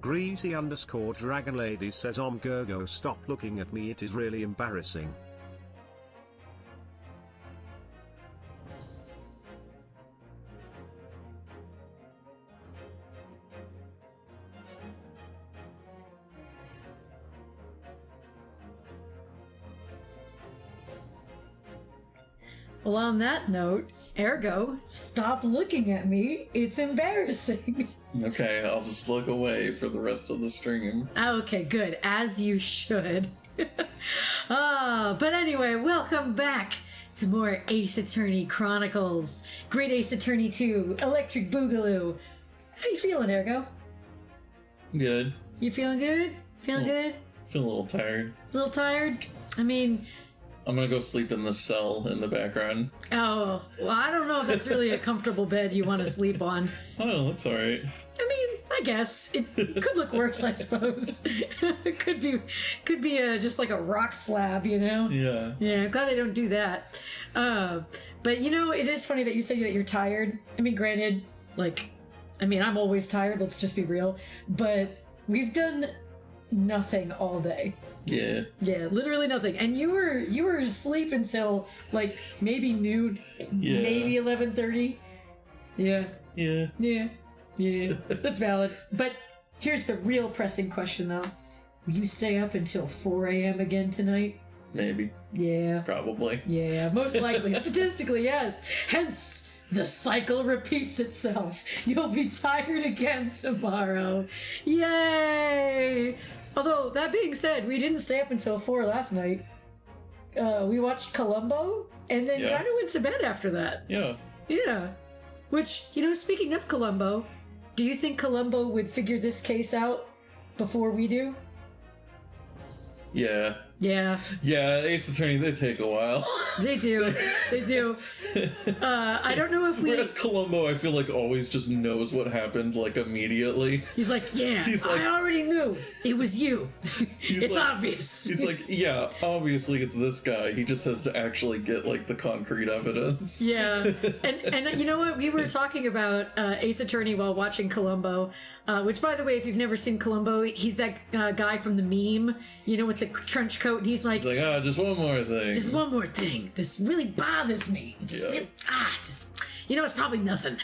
Grezy _ Dragon Lady says Ergo, stop looking at me, it is really embarrassing. Well, on that note, Ergo, stop looking at me. It's embarrassing. Okay, I'll just look away for the rest of the stream. Okay, good. As you should. But anyway, welcome back to more Ace Attorney Chronicles. Great Ace Attorney 2, Electric Boogaloo. How you feeling, Ergo? Good. You feeling good? Feeling good? Feel a little tired. A little tired? I mean... I'm gonna go sleep in the cell in the background. Oh, well, I don't know if that's really a comfortable bed you want to sleep on. Oh, that's alright. I mean, I guess. It could look worse, I suppose. It could be just like a rock slab, you know? Yeah. Yeah, I'm glad they don't do that. But, you know, it is funny that you say that you're tired. I mean, granted, I'm always tired, let's just be real. But we've done nothing all day. Yeah. Yeah, literally nothing. And you were asleep until maybe noon, maybe 11:30. Yeah. Yeah. Yeah. Yeah. That's valid. But here's the real pressing question though. Will you stay up until 4 a.m. again tonight? Maybe. Yeah. Probably. Yeah, most likely. Statistically, yes. Hence, the cycle repeats itself. You'll be tired again tomorrow. Yay! Although, that being said, we didn't stay up until 4 last night. We watched Columbo, and then kind of went to bed after that. Yeah. Yeah. Which, speaking of Columbo, do you think Columbo would figure this case out before we do? Yeah. Yeah. Yeah, Ace Attorney, they take a while. They do. They do. I don't know if we... Whereas Columbo, I feel like, always just knows what happened, immediately. He's like, I already knew. It was you. It's obvious. He's like, yeah, obviously it's this guy. He just has to actually get, the concrete evidence. Yeah. And you know what? We were talking about Ace Attorney while watching Columbo, which, by the way, if you've never seen Columbo, he's that guy from the meme, with the trench coat, and he's like, just one more thing. Just one more thing. This really bothers me. It's probably nothing.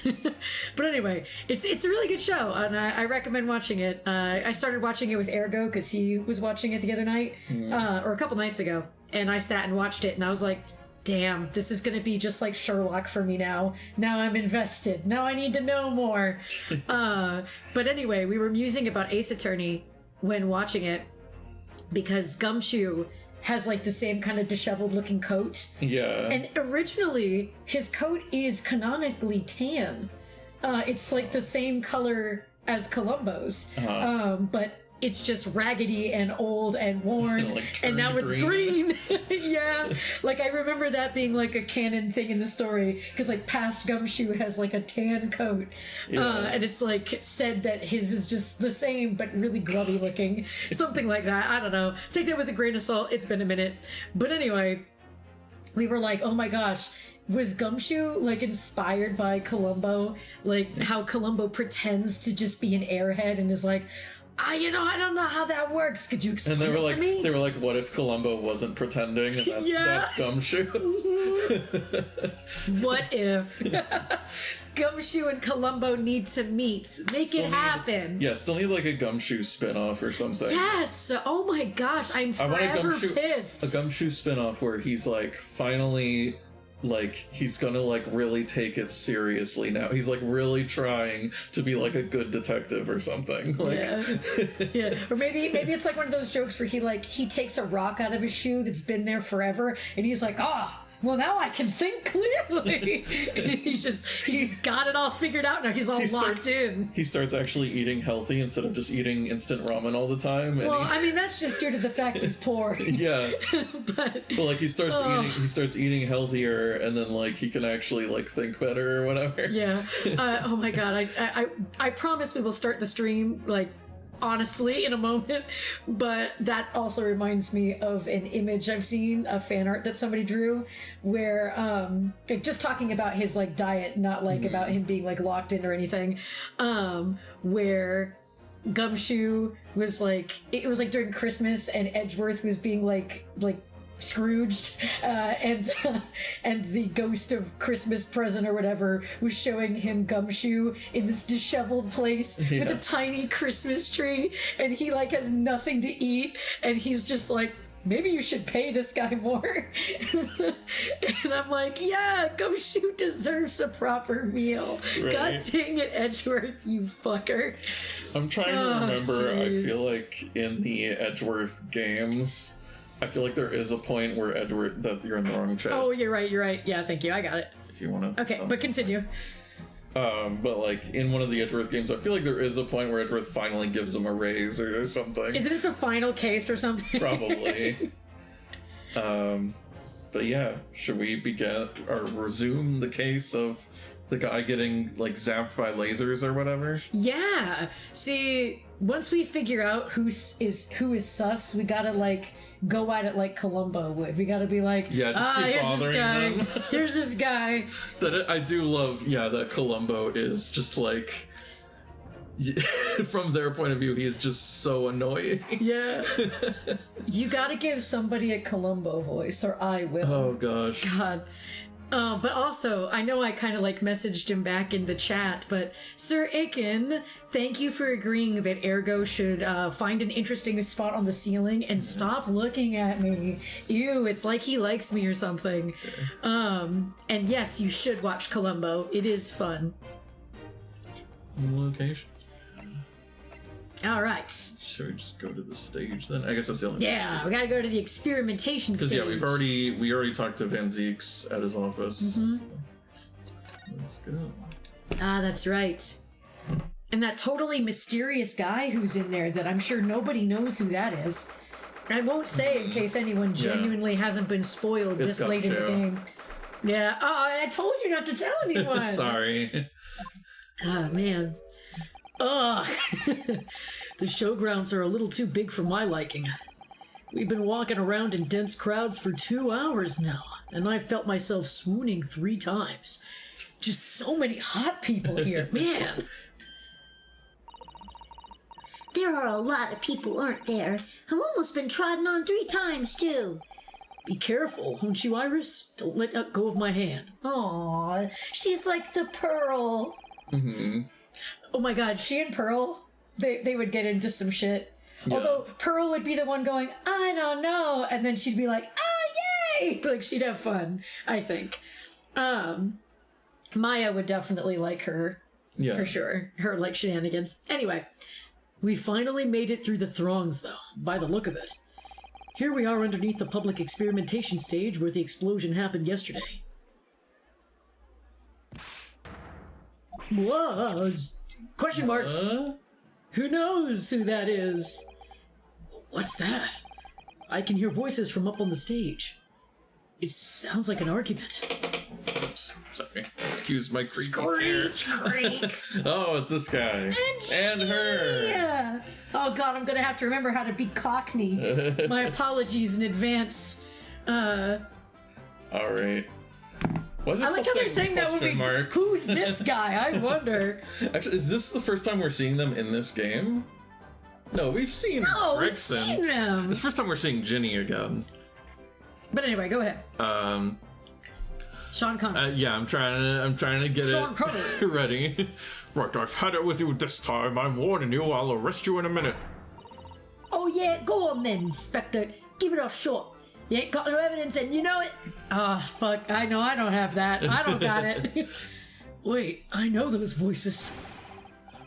But anyway, it's a really good show, and I recommend watching it. I started watching it with Ergo because he was watching it the other night, or a couple nights ago, and I sat and watched it, and I was like, damn, this is going to be just like Sherlock for me now. Now I'm invested. Now I need to know more. But anyway, we were musing about Ace Attorney when watching it, because Gumshoe has the same kind of disheveled looking coat. Yeah. And originally, his coat is canonically tan. It's the same color as Columbo's. But it's just raggedy and old and worn, and now it's green. Yeah. I remember that being a canon thing in the story, because past Gumshoe has a tan coat. And it's said that his is just the same, but really grubby looking. Something like that. I don't know. Take that with a grain of salt. It's been a minute. But anyway, we were like, oh my gosh, was Gumshoe inspired by Columbo? How Columbo pretends to just be an airhead and is like, I don't know how that works. Could you explain it to me? They were like, what if Columbo wasn't pretending? And that's Gumshoe. What if Gumshoe and Columbo need to meet? Make it happen. Still need a Gumshoe spinoff or something. Yes. Oh my gosh, I'm forever pissed. A Gumshoe spinoff where he's finally... he's gonna really take it seriously now. He's really trying to be a good detective or something. Yeah. Or maybe it's one of those jokes where he takes a rock out of his shoe that's been there forever, and he's like, well, now I can think clearly. he's just got it all figured out now. He's all locked in. He starts actually eating healthy instead of just eating instant ramen all the time. And that's just due to the fact he's poor. Yeah. but he starts eating healthier, and then he can actually think better or whatever. Yeah. Oh my god. I promise we will start the stream honestly in a moment, but that also reminds me of an image I've seen, a fan art that somebody drew, where just talking about his diet, not about him being locked in or anything, where Gumshoe was like, it was like during Christmas, and Edgeworth was being like Scrooged, and the ghost of Christmas present or whatever was showing him Gumshoe in this disheveled place with a tiny Christmas tree, and he like has nothing to eat, and he's just like, maybe you should pay this guy more. And I'm like, yeah, Gumshoe deserves a proper meal. Right. God dang it, Edgeworth, you fucker. I'm trying to remember, geez. I feel like in the Edgeworth games, I feel like there is a point where that you're in the wrong chat. Oh, you're right. Yeah, thank you, I got it. If you want to. Okay, but continue. But like in one of the Edgeworth games, I feel like there is a point where Edgeworth finally gives him a raise or something. Isn't it the final case or something? Probably. But yeah, should we begin or resume the case of the guy getting like zapped by lasers or whatever? Yeah. See, once we figure out who is sus, we gotta like go at it like Columbo would. We gotta be like, just keep bothering them. Here's this guy. I do love, that Columbo is just like, from their point of view, he's just so annoying. Yeah. You gotta give somebody a Columbo voice, or I will. Oh gosh. God. But also, I know I kind of like messaged him back in the chat, but Sir Icken, thank you for agreeing that Ergo should find an interesting spot on the ceiling and stop looking at me. Ew, it's like he likes me or something. Okay. And yes, you should watch Columbo. It is fun. Location. All right. Should we just go to the stage then? I guess that's the only. Yeah, we gotta go to the experimentation stage. Because we already talked to Van Zeeks at his office. Mm-hmm. Let's go. Ah, that's right. And that totally mysterious guy who's in there that I'm sure nobody knows who that is. I won't say in case anyone genuinely hasn't been spoiled this late in the game. Yeah. Oh, I told you not to tell anyone. Sorry. Ah, man. Ugh. The showgrounds are a little too big for my liking. We've been walking around in dense crowds for 2 hours now, and I've felt myself swooning 3 times. Just so many hot people here, man. There are a lot of people, aren't there? I've almost been trodden on 3 times, too. Be careful, won't you, Iris? Don't let go of my hand. Aww, she's like the Pearl. Mm-hmm. Oh my god, she and Pearl, they would get into some shit. Yeah. Although Pearl would be the one going, I don't know, and then she'd be like, oh yay! Like, she'd have fun, I think. Maya would definitely like her, for sure. Her, like, shenanigans. Anyway, we finally made it through the throngs, though, by the look of it. Here we are underneath the public experimentation stage where the explosion happened yesterday. Whoa! Question marks. Who knows who that is? What's that? I can hear voices from up on the stage. It sounds like an argument. Oops, sorry. Excuse my creaky Screech, creak. Oh, it's this guy. And her. Yeah. Oh god, I'm gonna have to remember how to be Cockney. My apologies in advance. Alright. I like how they're saying that would be, who's this guy? I wonder. Actually, is this the first time we're seeing them in this game? No, we've seen Rickson. We've seen them. It's the first time we're seeing Ginny again. But anyway, go ahead. Sean Connery. Yeah, I'm trying to get Sean it ready. Right, I've had it with you this time. I'm warning you, I'll arrest you in a minute. Oh yeah, go on then, Inspector. Give it a shot. You ain't got no evidence and you know it. Oh, fuck. I know I don't have that. I don't got it. Wait, I know those voices.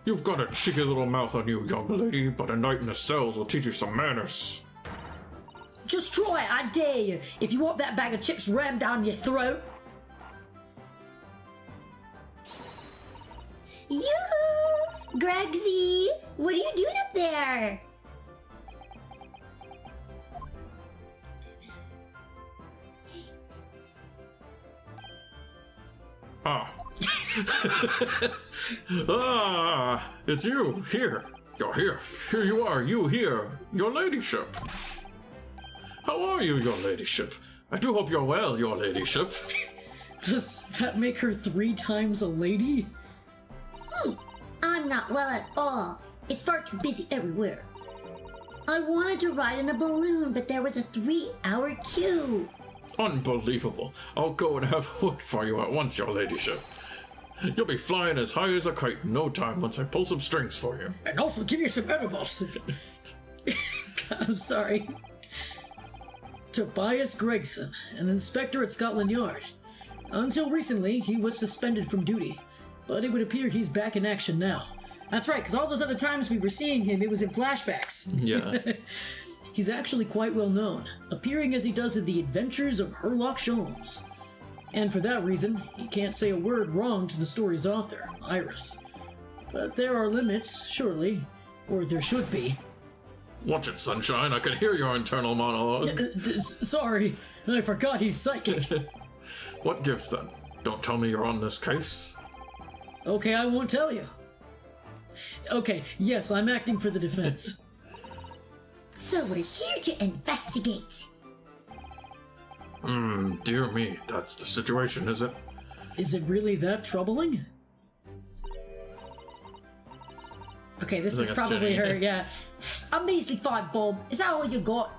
You've got a cheeky little mouth on you, young lady, but a night in the cells will teach you some manners. Just try it, I dare you. If you want that bag of chips rammed down your throat. Yoo-hoo! Grezy, what are you doing up there? It's you, here. You're here. Here you are, you here. Your ladyship. How are you, your ladyship? I do hope you're well, your ladyship. Does that make her 3 times a lady? I'm not well at all. It's far too busy everywhere. I wanted to ride in a balloon, but there was a 3-hour queue. Unbelievable. I'll go and have a word for you at once, your ladyship. You'll be flying as high as a kite in no time once I pull some strings for you. And also give you some edibles. I'm sorry. Tobias Gregson, an inspector at Scotland Yard. Until recently, he was suspended from duty, but it would appear he's back in action now. That's right, because all those other times we were seeing him, it was in flashbacks. Yeah. He's actually quite well known, appearing as he does in The Adventures of Sherlock Holmes. And for that reason, he can't say a word wrong to the story's author, Iris. But there are limits, surely. Or there should be. Watch it, Sunshine. I can hear your internal monologue. Sorry, I forgot he's psychic. What gives then? Don't tell me you're on this case. Okay, I won't tell you. Okay, yes, I'm acting for the defense. So we're here to investigate. Dear me, that's the situation, is it? Is it really that troubling? Okay, this is probably Jenny. her, yeah. A measly 5 bob. Is that all you got?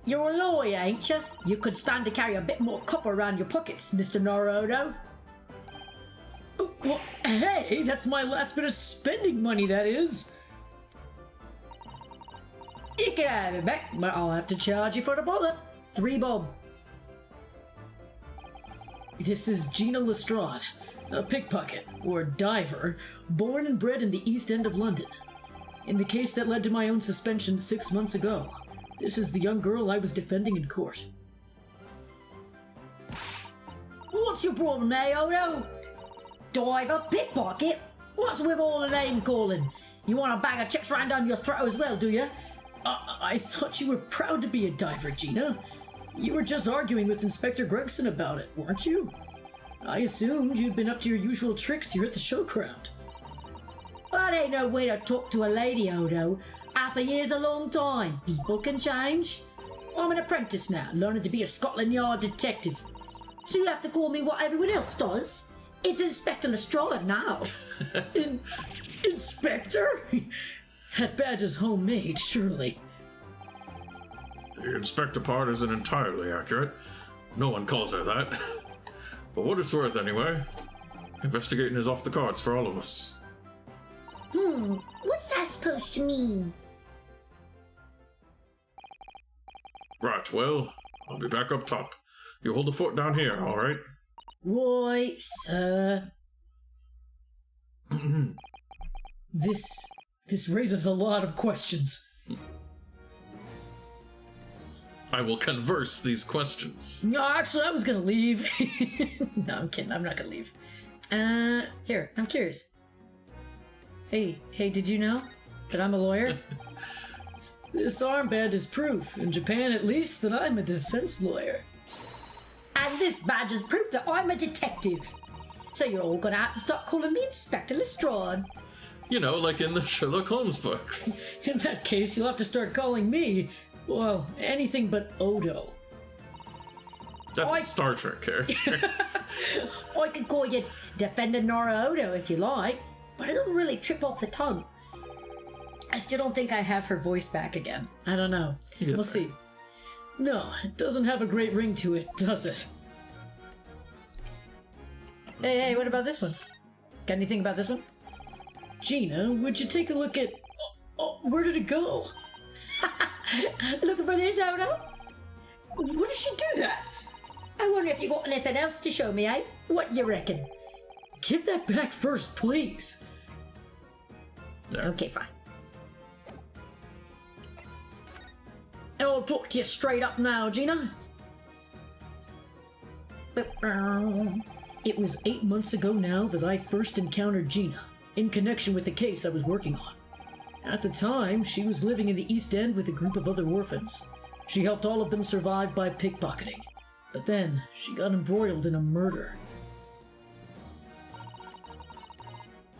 You're a lawyer, ain't you? You could stand to carry a bit more copper around your pockets, Mr. Norodo. Well, hey, that's my last bit of spending money, that is. You can have it back, but I'll have to charge you for the bother. 3 bob. This is Gina Lestrade, a pickpocket, or diver, born and bred in the East End of London. In the case that led to my own suspension 6 months ago, this is the young girl I was defending in court. What's your problem, Odo? Diver, pickpocket? What's with all the name calling? You want a bag of chips round down your throat as well, do you? I thought you were proud to be a diver, Gina. You were just arguing with Inspector Gregson about it, weren't you? I assumed you'd been up to your usual tricks here at the showground. That ain't no way to talk to a lady, Odo. Half a year's a long time. People can change. I'm an apprentice now, learning to be a Scotland Yard detective. So you have to call me what everyone else does? It's Inspector Lestrade now. Inspector? That badge is homemade, surely. The inspector part isn't entirely accurate. No one calls her that. But what it's worth anyway. Investigating is off the cards for all of us. What's that supposed to mean? Right, well, I'll be back up top. You hold the fort down here, alright? Right, sir. This raises a lot of questions. I will converse these questions. No, actually, I was gonna leave. No, I'm kidding. I'm not gonna leave. Here, I'm curious. Hey, did you know that I'm a lawyer? This armband is proof, in Japan at least, that I'm a defense lawyer. And this badge is proof that I'm a detective. So you're all gonna have to start calling me Inspector Lestrade. You know, like in the Sherlock Holmes books. In that case, you'll have to start calling me, well, anything but Odo. That's a Star Trek character. I could call you Defender Nora Odo if you like, but it doesn't really trip off the tongue. I still don't think I have her voice back again. I don't know. We'll see. No, it doesn't have a great ring to it, does it? Hey, what about this one? Got anything about this one? Gina, would you take a look at... Oh, where did it go? Looking for this, Odo? What did she do that? I wonder if you got anything else to show me, eh? What you reckon? Give that back first, please. Okay, fine. I'll talk to you straight up now, Gina. It was 8 months ago now that I first encountered Gina, in connection with the case I was working on. At the time, she was living in the East End with a group of other orphans. She helped all of them survive by pickpocketing. But then, she got embroiled in a murder.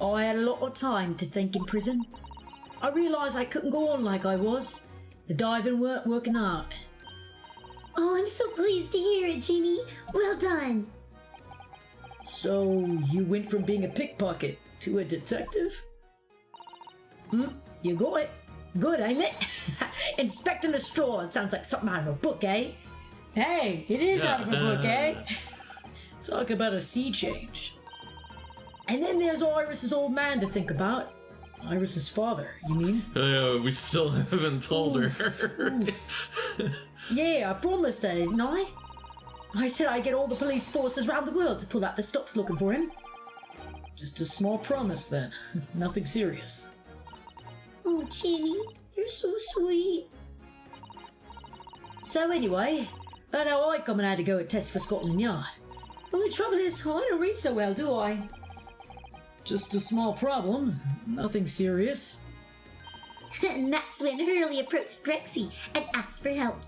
I had a lot of time to think in prison. I realised I couldn't go on like I was. The diving weren't working out. Oh, I'm so pleased to hear it, Jeannie. Well done. So, you went from being a pickpocket to a detective? You got it. Good, ain't it? Inspector Lestrade sounds like something out of a book, eh? Hey, it is out of a book, eh? Talk about a sea change. And then there's Iris's old man to think about. Iris's father, you mean? We still haven't told her. Yeah, I promised her, didn't I? I said I'd get all the police forces around the world to pull out the stops looking for him. Just a small promise, then. Nothing serious. Oh, Ginny, you're so sweet. So anyway, I know I come and had to go and test for Scotland Yard. But the trouble is, I don't read so well, do I? Just a small problem. Nothing serious. And that's when Hurley approached Grezy and asked for help.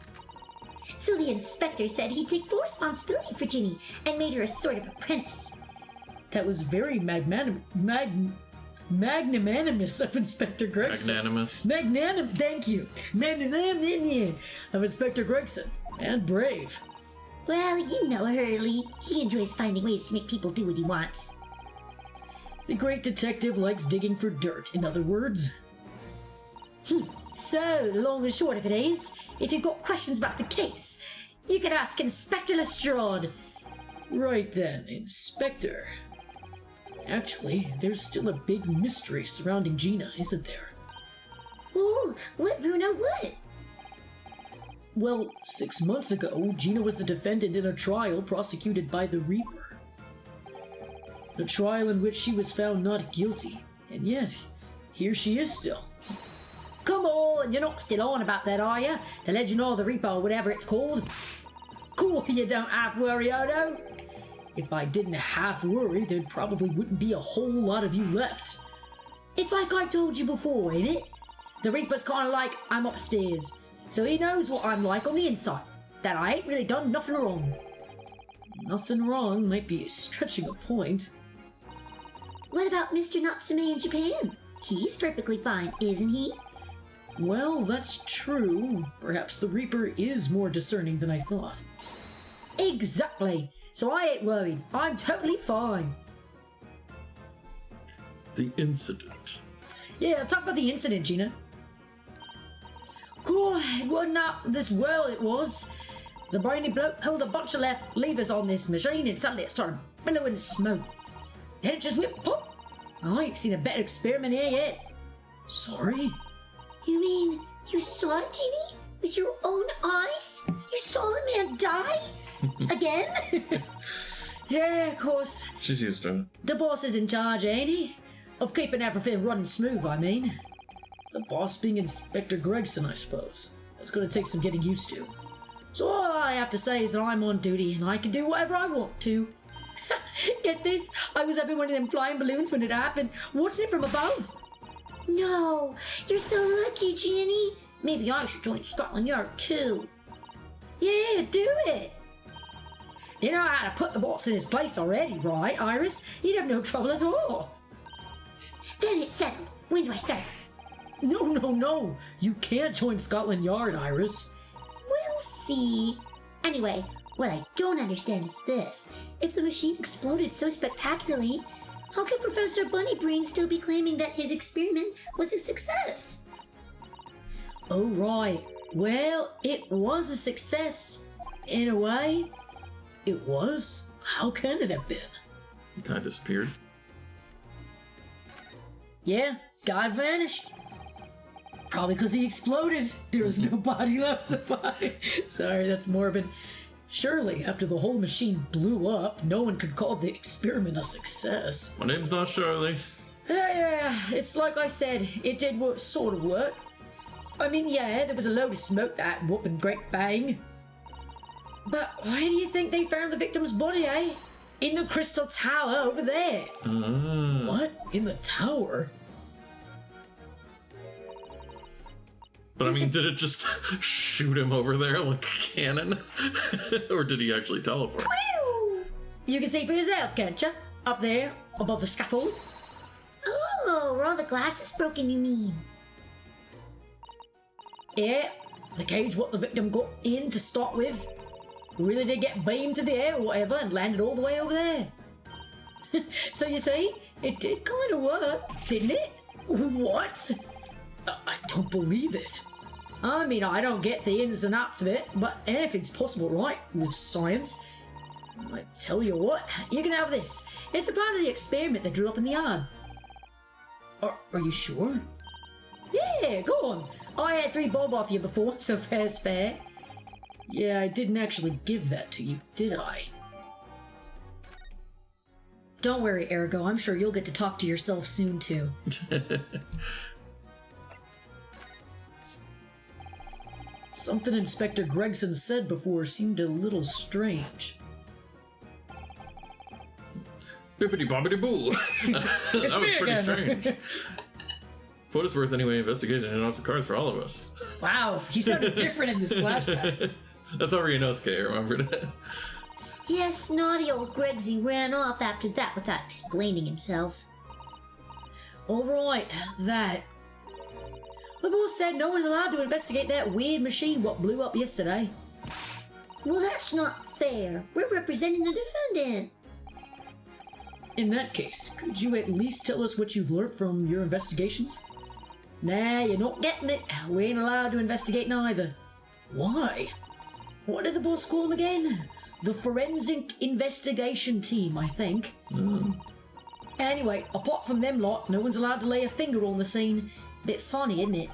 So the inspector said he'd take full responsibility for Ginny and made her a sort of apprentice. That was very magnanimous of Inspector Gregson. Thank you. Magnanimous of Inspector Gregson. And brave. Well, you know Hurley. He enjoys finding ways to make people do what he wants. The great detective likes digging for dirt, in other words. So, the long and short of it is, if you've got questions about the case, you can ask Inspector Lestrade. Right then, Inspector. Actually, there's still a big mystery surrounding Gina, isn't there? Ooh, what, Bruno, what? Well, 6 months ago, Gina was the defendant in a trial prosecuted by the Reaper. A trial in which she was found not guilty, and yet, here she is still. Come on, you're not still on about that, are you? The Legend of the Reaper, or whatever it's called. Cool, you don't half worry, Odo. If I didn't half worry, there probably wouldn't be a whole lot of you left. It's like I told you before, ain't it? The Reaper's kinda like I'm upstairs, so he knows what I'm like on the inside, that I ain't really done nothing wrong. Nothing wrong might be stretching a point. What about Mr. Natsume in Japan? He's perfectly fine, isn't he? Well, that's true. Perhaps the Reaper is more discerning than I thought. Exactly. So I ain't worried. I'm totally fine. The incident. Yeah, talk about the incident, Gina. God, it wasn't out this world, it was. The brainy bloke pulled a bunch of levers on this machine and suddenly it started billowing smoke. Then it just went pop. I ain't seen a better experiment here yet. Sorry? You mean you saw it, Ginny? With your own eyes? You saw a man die? Again? Yeah, of course. She's used to it. The boss is in charge, ain't he? Of keeping everything running smooth, I mean. The boss being Inspector Gregson, I suppose. That's gonna take some getting used to. So all I have to say is that I'm on duty and I can do whatever I want to. Get this, I was up in one of them flying balloons when it happened, watching it from above. No, you're so lucky, Ginny. Maybe I should join Scotland Yard too. Yeah, do it. You know how to put the boss in his place already, right, Iris? You'd have no trouble at all. Then it's settled. When do I start? No. You can't join Scotland Yard, Iris. We'll see. Anyway, what I don't understand is this. If the machine exploded so spectacularly, how can Professor Bunnybrain still be claiming that his experiment was a success? Oh, right. Well, it was a success. In a way. It was? How can it have been? The guy disappeared. Yeah, guy vanished. Probably because he exploded. There was no body left to find. Sorry, that's morbid. Surely, after the whole machine blew up, no one could call the experiment a success. My name's not Charlie. Yeah, it's like I said, it did work, sort of work. I mean, yeah, there was a load of smoke that whooping great bang. But why do you think they found the victim's body, eh? In the crystal tower over there. What? In the tower? But I mean, did it just shoot him over there like a cannon? Or did he actually teleport? You can see for yourself, can't you? Up there, above the scaffold. Oh, were all the glasses broken, you mean? Yeah, the cage what the victim got in to start with really did get beamed to the air or whatever and landed all the way over there. So you see, it did kind of work, didn't it? What? I don't believe it. I mean, I don't get the ins and outs of it, but anything's possible, right? With science. I tell you what, you can have this. It's a part of the experiment they drew up in the yard. Are you sure? Yeah, go on. I had 3 bob off you before, so fair's fair. Yeah, I didn't actually give that to you, did I? Don't worry, Ergo. I'm sure you'll get to talk to yourself soon, too. Something Inspector Gregson said before seemed a little strange. Bippity bobbity boo. That was pretty strange. For what it's worth, anyway, investigation hit off the cards for all of us. Wow, he sounded different in this flashback. That's over Inosuke, remember that? Yes, naughty old Grezy ran off after that without explaining himself. Alright, that. The boss said no one's allowed to investigate that weird machine what blew up yesterday. Well, that's not fair. We're representing the defendant. In that case, could you at least tell us what you've learned from your investigations? Nah, you're not getting it. We ain't allowed to investigate neither. Why? What did the boss call them again? The Forensic Investigation Team, I think. Anyway, apart from them lot, no one's allowed to lay a finger on the scene. Bit funny, isn't it?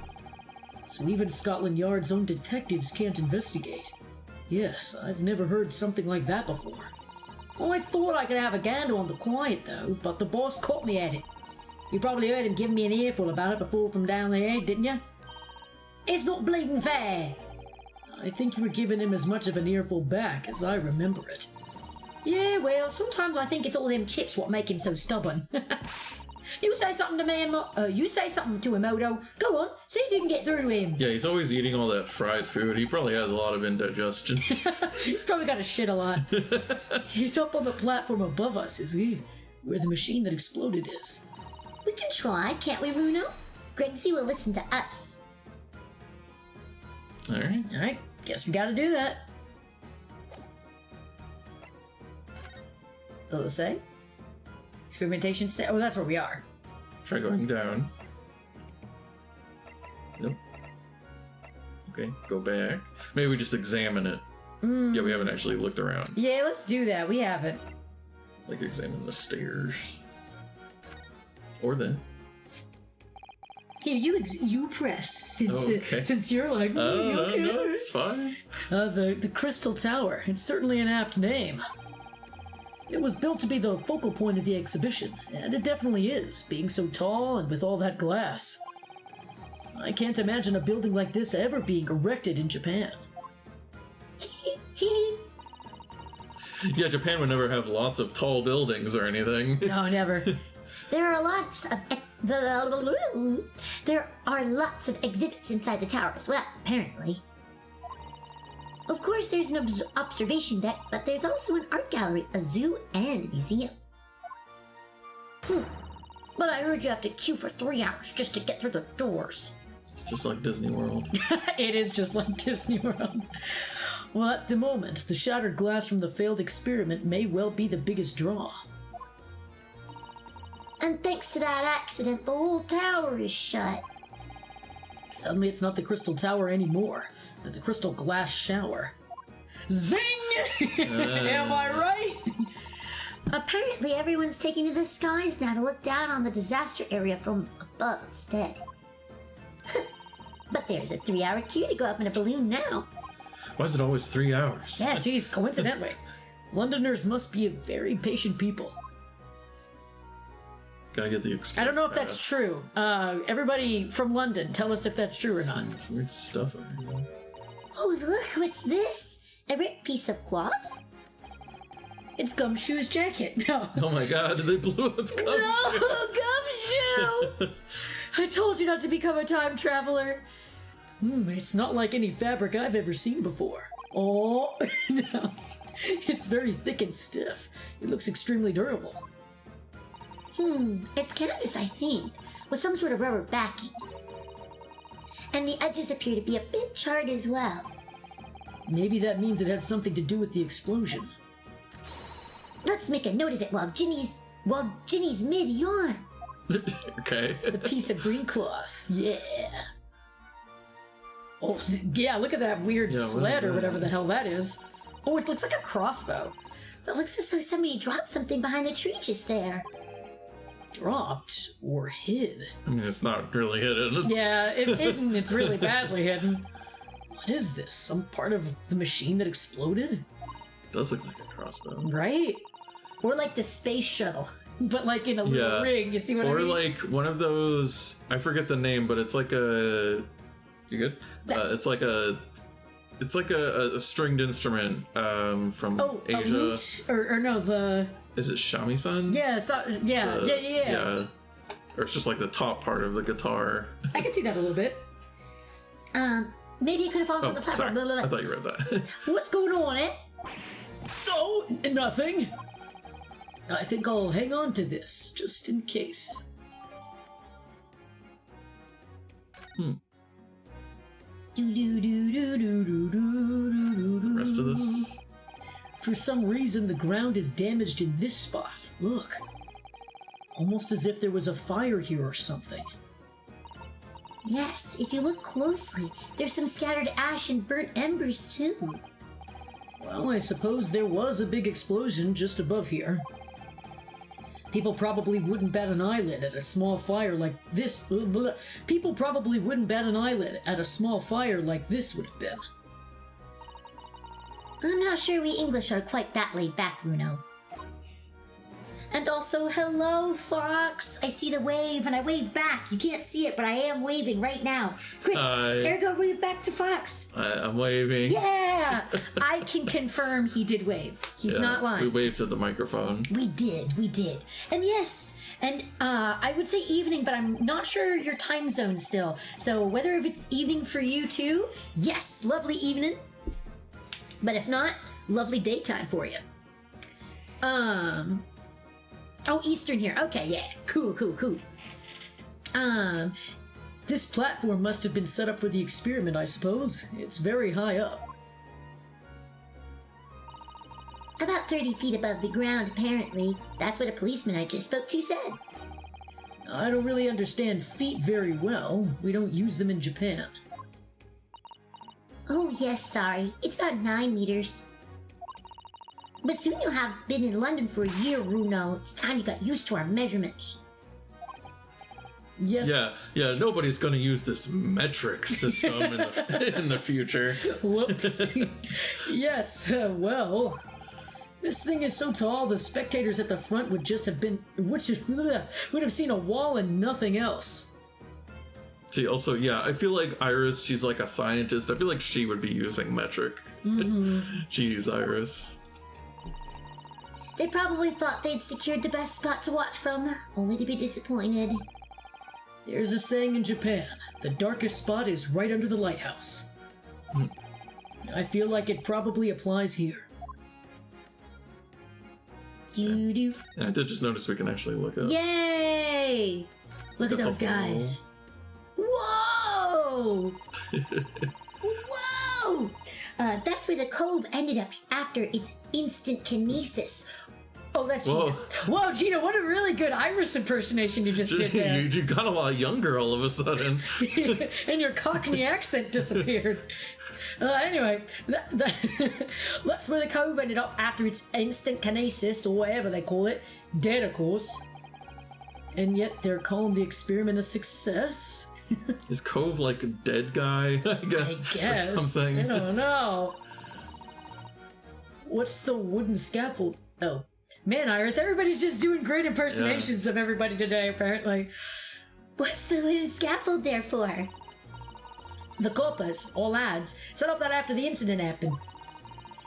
So even Scotland Yard's own detectives can't investigate. Yes, I've never heard something like that before. I thought I could have a gander on the quiet, though, but the boss caught me at it. You probably heard him giving me an earful about it before from down there, didn't you? It's not bleeding fair! I think you were giving him as much of an earful back as I remember it. Yeah, well, sometimes I think it's all them chips what make him so stubborn. You say something to me, you say something to him, Odo. Go on, see if you can get through to him. Yeah, he's always eating all that fried food. He probably has a lot of indigestion. He's probably got to shit a lot. He's up on the platform above us, is he? Where the machine that exploded is. We can try, can't we, Bruno? Grezy will listen to us. Alright, guess we gotta do that. What does it say? Experimentation oh, that's where we are. Try going down. Nope. Okay, go back. Maybe we just examine it. Yeah, we haven't actually looked around. Yeah, let's do that. We haven't. Like examine the stairs. Or then. Here, you press, since you're like, okay. No, it's fine. The Crystal Tower. It's certainly an apt name. It was built to be the focal point of the exhibition, and it definitely is, being so tall and with all that glass. I can't imagine a building like this ever being erected in Japan. Yeah, Japan would never have lots of tall buildings or anything. No, never. There are lots of exhibits inside the tower as well, apparently. Of course, there's an observation deck, but there's also an art gallery, a zoo, and a museum. But I heard you have to queue for 3 hours just to get through the doors. It's just like Disney World. It is just like Disney World. Well, at the moment, the shattered glass from the failed experiment may well be the biggest draw. And thanks to that accident, the whole tower is shut. Suddenly it's not the Crystal Tower anymore, but the Crystal Glass Shower. Zing! Am I right? Apparently everyone's taking to the skies now to look down on the disaster area from above instead. But there's a 3-hour queue to go up in a balloon now. Why is it always 3 hours? Yeah, geez, coincidentally. Londoners must be a very patient people. Gotta get the express I don't know if pass. that's true. Everybody from London, tell us if that's true or not. Weird stuff over here. Oh, look, what's this? A ripped piece of cloth? It's Gumshoe's jacket. No. Oh my god, they blew up Gumshoe! No, Gumshoe! I told you not to become a time traveler. It's not like any fabric I've ever seen before. Oh, no. It's very thick and stiff. It looks extremely durable. It's canvas, I think, with some sort of rubber backing. And the edges appear to be a bit charred as well. Maybe that means it had something to do with the explosion. Let's make a note of it while Ginny's mid-yawn. Okay. The piece of green cloth. Yeah. Oh, yeah, look at that weird sled or whatever the hell that is. Oh, it looks like a crossbow. It looks as though somebody dropped something behind the tree just there. Dropped or hid? I mean, it's not really hidden. Yeah, if hidden, it's really badly hidden. What is this? Some part of the machine that exploded? It does look like a crossbow. Right? Or like the space shuttle. But like in a little ring, you see what I mean? Or like one of those, I forget the name, but it's like a... You good? It's like a stringed instrument from Asia. A lute? Or no, the... Is it shamisen? Yeah, yeah. Or it's just like the top part of the guitar. I can see that a little bit. Maybe it could have fallen from the platform. Sorry. Blah, blah, blah. I thought you read that. What's going on, eh? Oh, nothing. I think I'll hang on to this, just in case. Rest of this? For some reason, the ground is damaged in this spot. Look. Almost as if there was a fire here or something. Yes, if you look closely, there's some scattered ash and burnt embers too. Well, I suppose there was a big explosion just above here. People probably wouldn't bat an eyelid at a small fire like this. People probably wouldn't bat an eyelid at a small fire like this would have been. I'm not sure we English are quite that laid back, Bruno. And also, hello, Fox. I see the wave, and I wave back. You can't see it, but I am waving right now. Quick, Ergo, wave back to Fox. I'm waving. Yeah! I can confirm he did wave. He's not lying. We waved at the microphone. We did. And yes, and I would say evening, but I'm not sure your time zone still. So whether if it's evening for you too, yes, lovely evening. But if not, lovely daytime for you. Oh, Eastern here. Okay, yeah. Cool. This platform must have been set up for the experiment, I suppose. It's very high up. About 30 feet above the ground, apparently. That's what a policeman I just spoke to said. I don't really understand feet very well. We don't use them in Japan. Oh, yes, sorry. It's about 9 meters. But soon you'll have been in London for a year, Bruno. It's time you got used to our measurements. Yes. Yeah. Nobody's gonna use this metric system in the future. Whoops. Yes. Well, this thing is so tall. The spectators at the front would have seen a wall and nothing else. See, also, yeah, I feel like Iris, she's like a scientist. I feel like she would be using metric. Jeez, Iris. They probably thought they'd secured the best spot to watch from, only to be disappointed. There's a saying in Japan, the darkest spot is right under the lighthouse. I feel like it probably applies here. Doo-doo. Yeah, I did just notice we can actually look up. Yay! Look at those guys. Whoa! Whoa! That's where the cove ended up after its instant kinesis. Oh, that's Whoa. Gina. Whoa, Gina, what a really good Iris impersonation you just did there. You got a lot younger all of a sudden. And your Cockney accent disappeared. Anyway, that's where the cove ended up after its instant kinesis, or whatever they call it. Dead, of course. And yet they're calling the experiment a success? Is Cove like a dead guy, I guess? Or something. I don't know. What's the wooden scaffold? Oh. Man, Iris, everybody's just doing great impersonations of everybody today, apparently. What's the wooden scaffold there for? The coppers, or lads, set up that after the incident happened.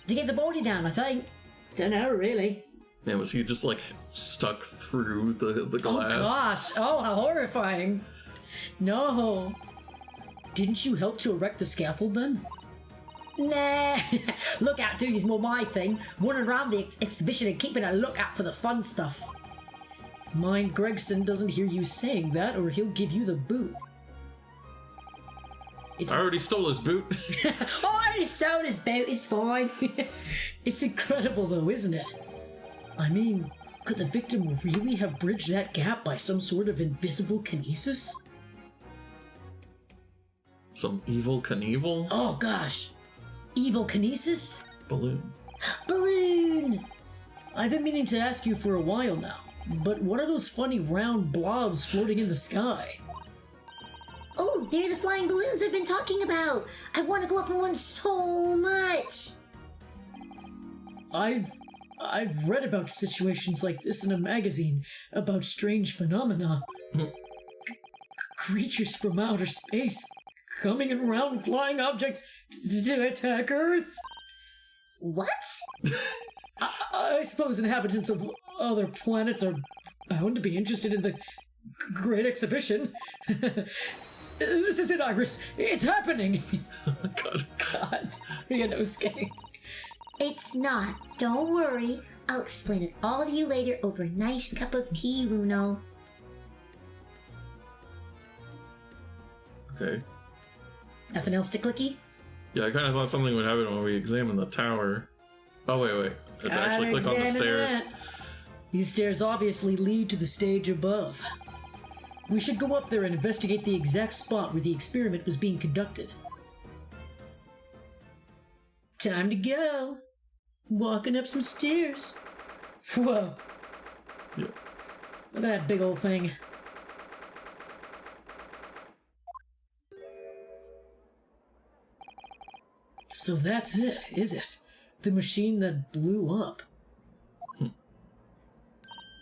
To get the body down, I think. Don't know, really. Man, was he just like stuck through the glass? Oh gosh, oh how horrifying. No. Didn't you help to erect the scaffold then? Nah, lookout duty's more my thing. Running around the exhibition and keeping a lookout for the fun stuff. Mind Gregson doesn't hear you saying that or he'll give you the boot. I already stole his boot. I already stole his boot, it's fine. It's incredible though, isn't it? I mean, Could the victim really have bridged that gap by some sort of invisible kinesis? Some evil Knievel? Oh gosh. Evil kinesis? Balloon. Balloon! I've been meaning to ask you for a while now, but what are those funny round blobs floating in the sky? Oh, they're the flying balloons I've been talking about. I want to go up in one so much. I've read about situations like this in a magazine about strange phenomena. Creatures from outer space coming around flying objects to attack Earth. What? I suppose inhabitants of other planets are bound to be interested in the Great Exhibition. This is it, Iris. It's happening. God. Yanosuke. It's not. Don't worry. I'll explain it all to you later over a nice cup of tea, Runo. Okay. Nothing else to clicky? Yeah, I kind of thought something would happen when we examined the tower. Oh, wait. I have to actually click on the stairs. That. These stairs obviously lead to the stage above. We should go up there and investigate the exact spot where the experiment was being conducted. Time to go. Walking up some stairs. Whoa. Yeah. Look at that big old thing. So that's it, is it? The machine that blew up.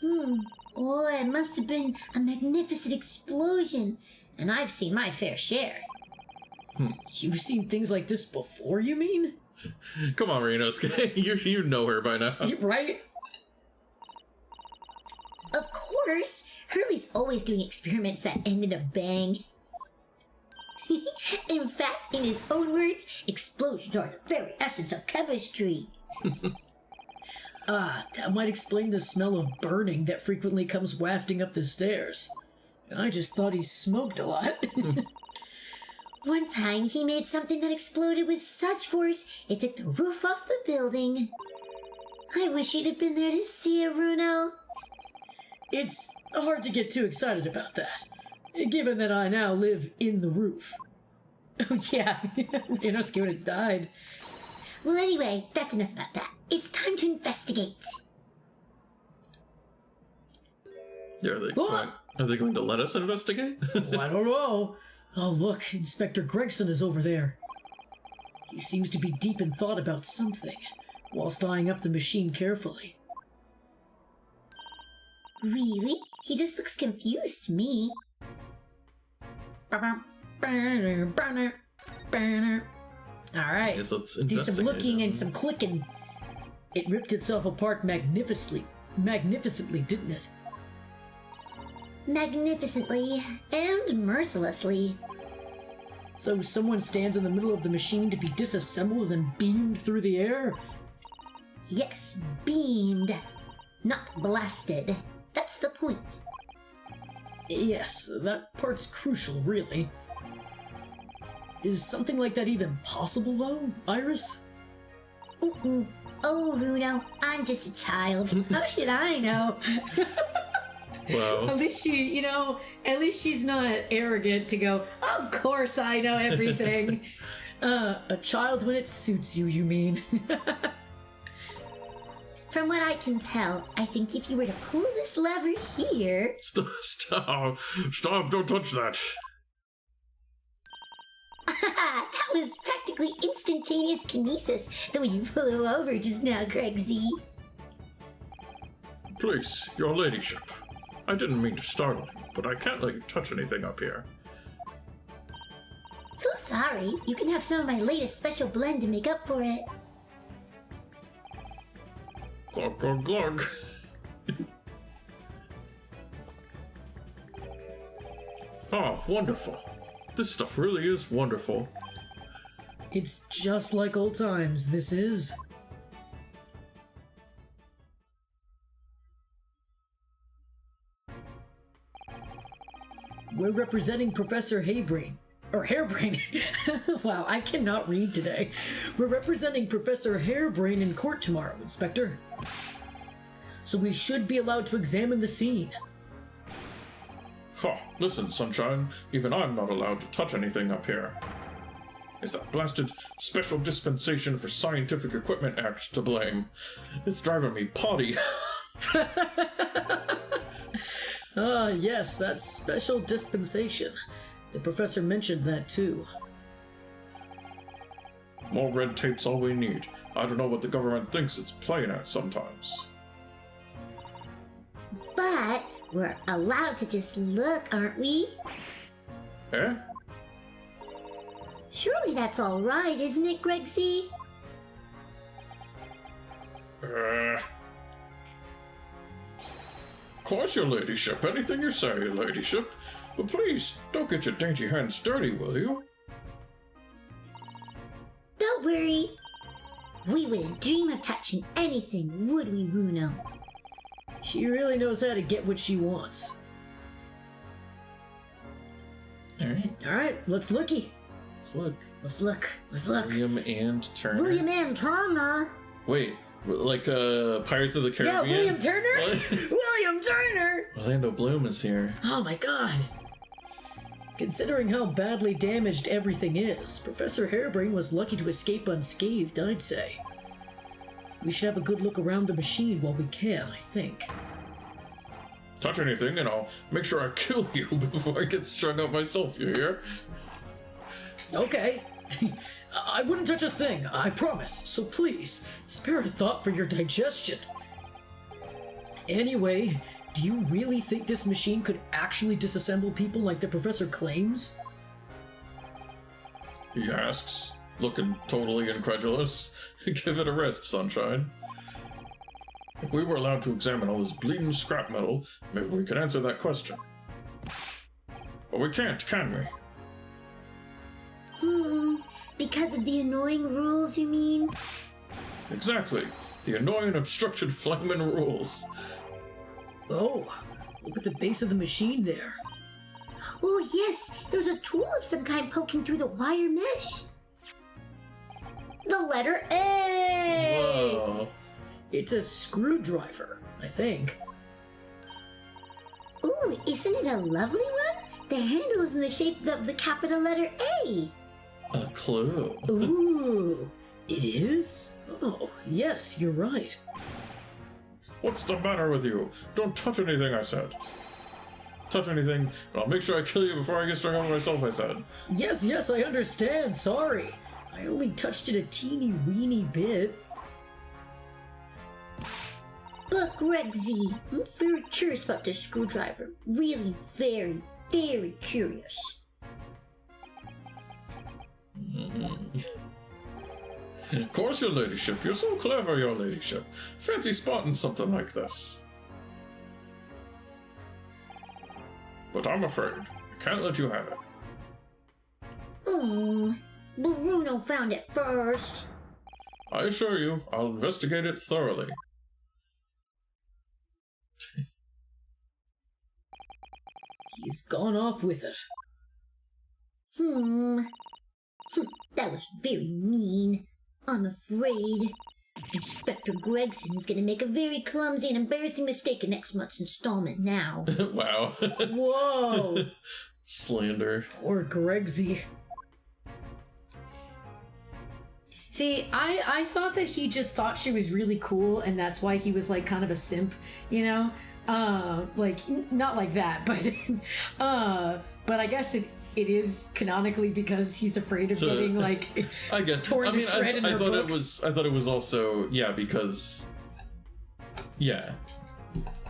Oh, it must have been a magnificent explosion. And I've seen my fair share. You've seen things like this before, you mean? Come on, Renosuke. you know her by now. Right? Of course. Hurley's always doing experiments that end in a bang. In fact, in his own words, explosions are the very essence of chemistry. That might explain the smell of burning that frequently comes wafting up the stairs. I just thought he smoked a lot. One time, he made something that exploded with such force, it took the roof off the building. I wish you'd have been there to see it, Runo. It's hard to get too excited about that, given that I now live in the roof. Oh yeah, Renosuke would have died. Well, anyway, that's enough about that. It's time to investigate. Yeah, are they going to let us investigate? Well, I don't know. Oh look, Inspector Gregson is over there. He seems to be deep in thought about something, whilst eyeing up the machine carefully. Really? He just looks confused to me. Alright, Yes, let's do some investigate looking it. and some clicking. It ripped itself apart magnificently, didn't it? Magnificently and mercilessly. So someone stands in the middle of the machine to be disassembled and beamed through the air? Yes, beamed. Not blasted. That's the point. Yes, that part's crucial, really. Is something like that even possible, though, Iris? Mm-mm. Oh, Runo, I'm just a child. How should I know? Wow. At least she's not arrogant to go, of course I know everything. A child when it suits you mean? From what I can tell, I think if you were to pull this lever here... Stop, don't touch that. That was practically instantaneous kinesis, the way you flew over just now, Grezy. Please, your ladyship. I didn't mean to startle you, but I can't let you touch anything up here. So sorry. You can have some of my latest special blend to make up for it. Glug, glug, glug. Oh, wonderful. This stuff really is wonderful. It's just like old times, this is. We're representing Professor Haybrain. Or Hairbrain. Wow, I cannot read today. We're representing Professor Hairbrain in court tomorrow, Inspector. so we should be allowed to examine the scene. Ha! Listen, Sunshine, even I'm not allowed to touch anything up here. Is that blasted Special Dispensation for Scientific Equipment Act to blame? It's driving me potty. Ah, yes, that's special dispensation. The professor mentioned that too. More red tape's all we need. I don't know what the government thinks it's playing at sometimes. But we're allowed to just look, aren't we? Eh? Surely that's all right, isn't it, Grezy? Of course, your ladyship. Anything you say, your ladyship. But please, don't get your dainty hands dirty, will you? Don't worry. We wouldn't dream of touching anything, would we, Bruno? She really knows how to get what she wants. Alright, let's looky. Let's look. Let's look. Let's look. William and Turner. William and Turner. Wait, like Pirates of the Caribbean? Yeah, William Turner? What? William Turner! Orlando Bloom is here. Oh my god. Considering how badly damaged everything is, Professor Harebrain was lucky to escape unscathed, I'd say. We should have a good look around the machine while we can, I think. Touch anything and I'll make sure I kill you before I get strung up myself, you hear? Okay. I wouldn't touch a thing, I promise, so please, spare a thought for your digestion. Anyway, do you really think this machine could actually disassemble people like the professor claims? He asks, looking totally incredulous. Give it a rest, Sunshine. If we were allowed to examine all this bleeding scrap metal, maybe we could answer that question. But we can't, can we? Because of the annoying rules, you mean? Exactly. The annoying obstructed flaming rules. Oh, look at the base of the machine there. Oh, yes, there's a tool of some kind poking through the wire mesh. The letter A! Whoa. It's a screwdriver, I think. Ooh, isn't it a lovely one? The handle is in the shape of the capital letter A. A clue. Ooh, it is? Oh, yes, you're right. What's the matter with you? Don't touch anything, I said. Touch anything, and I'll make sure I kill you before I get strung up myself, I said. Yes, I understand, sorry. I only touched it a teeny weeny bit. But Grezy, I'm very curious about this screwdriver. Really very, very curious. Of course, your ladyship. You're so clever, your ladyship. Fancy spotting something like this. But I'm afraid I can't let you have it. But Bruno found it first. I assure you, I'll investigate it thoroughly. He's gone off with it. That was very mean. I'm afraid Inspector Gregson is going to make a very clumsy and embarrassing mistake in next month's installment now. Wow. Whoa! Slander. Poor Gregsy. See, I thought that he just thought she was really cool, and that's why he was like kind of a simp, you know? Like, not like that, but I guess it is canonically because he's afraid of getting like I guess torn to shred in her books. I thought it was also because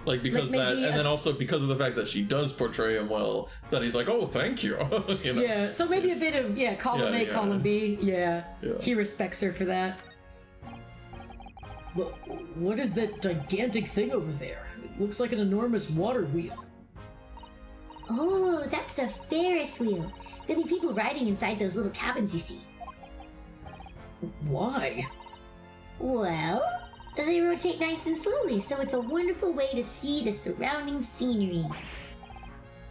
like because like that, and then also because of the fact that she does portray him well, that he's like, oh, thank you. You know? Yeah, so maybe a bit of column A, column B. Yeah, he respects her for that. What is that gigantic thing over there? It looks like an enormous water wheel. Oh, that's a Ferris wheel. There'll be people riding inside those little cabins you see. Why? Well, they rotate nice and slowly, so it's a wonderful way to see the surrounding scenery.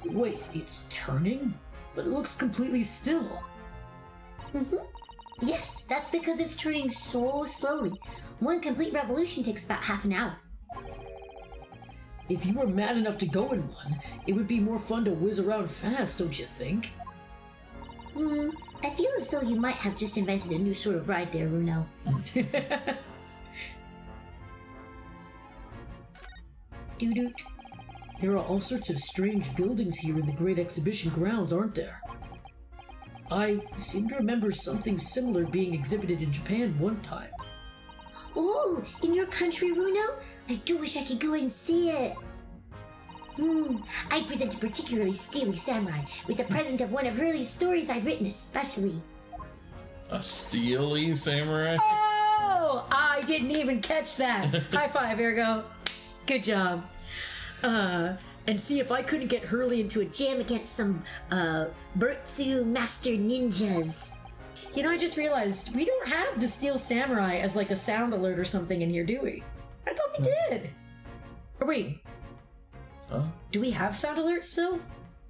Wait, it's turning? But it looks completely still. Yes, that's because it's turning so slowly. One complete revolution takes about half an hour. If you were mad enough to go in one, it would be more fun to whiz around fast, don't you think? I feel as though you might have just invented a new sort of ride there, Runo. Doo-doot. There are all sorts of strange buildings here in the Great Exhibition grounds, aren't there? I seem to remember something similar being exhibited in Japan one time. Oh, in your country, Runo? I do wish I could go and see it. I present a particularly steely samurai with a present of one of Hurley's stories I'd written especially. A steely samurai? Oh! I didn't even catch that. High five, Ergo. Good job. And see if I couldn't get Hurley into a Jam against some, Burtsu master ninjas. You know, I just realized we don't have the Steel Samurai as like a sound alert or something in here, do we? I thought we did. Or wait, Huh? do we have sound alerts still?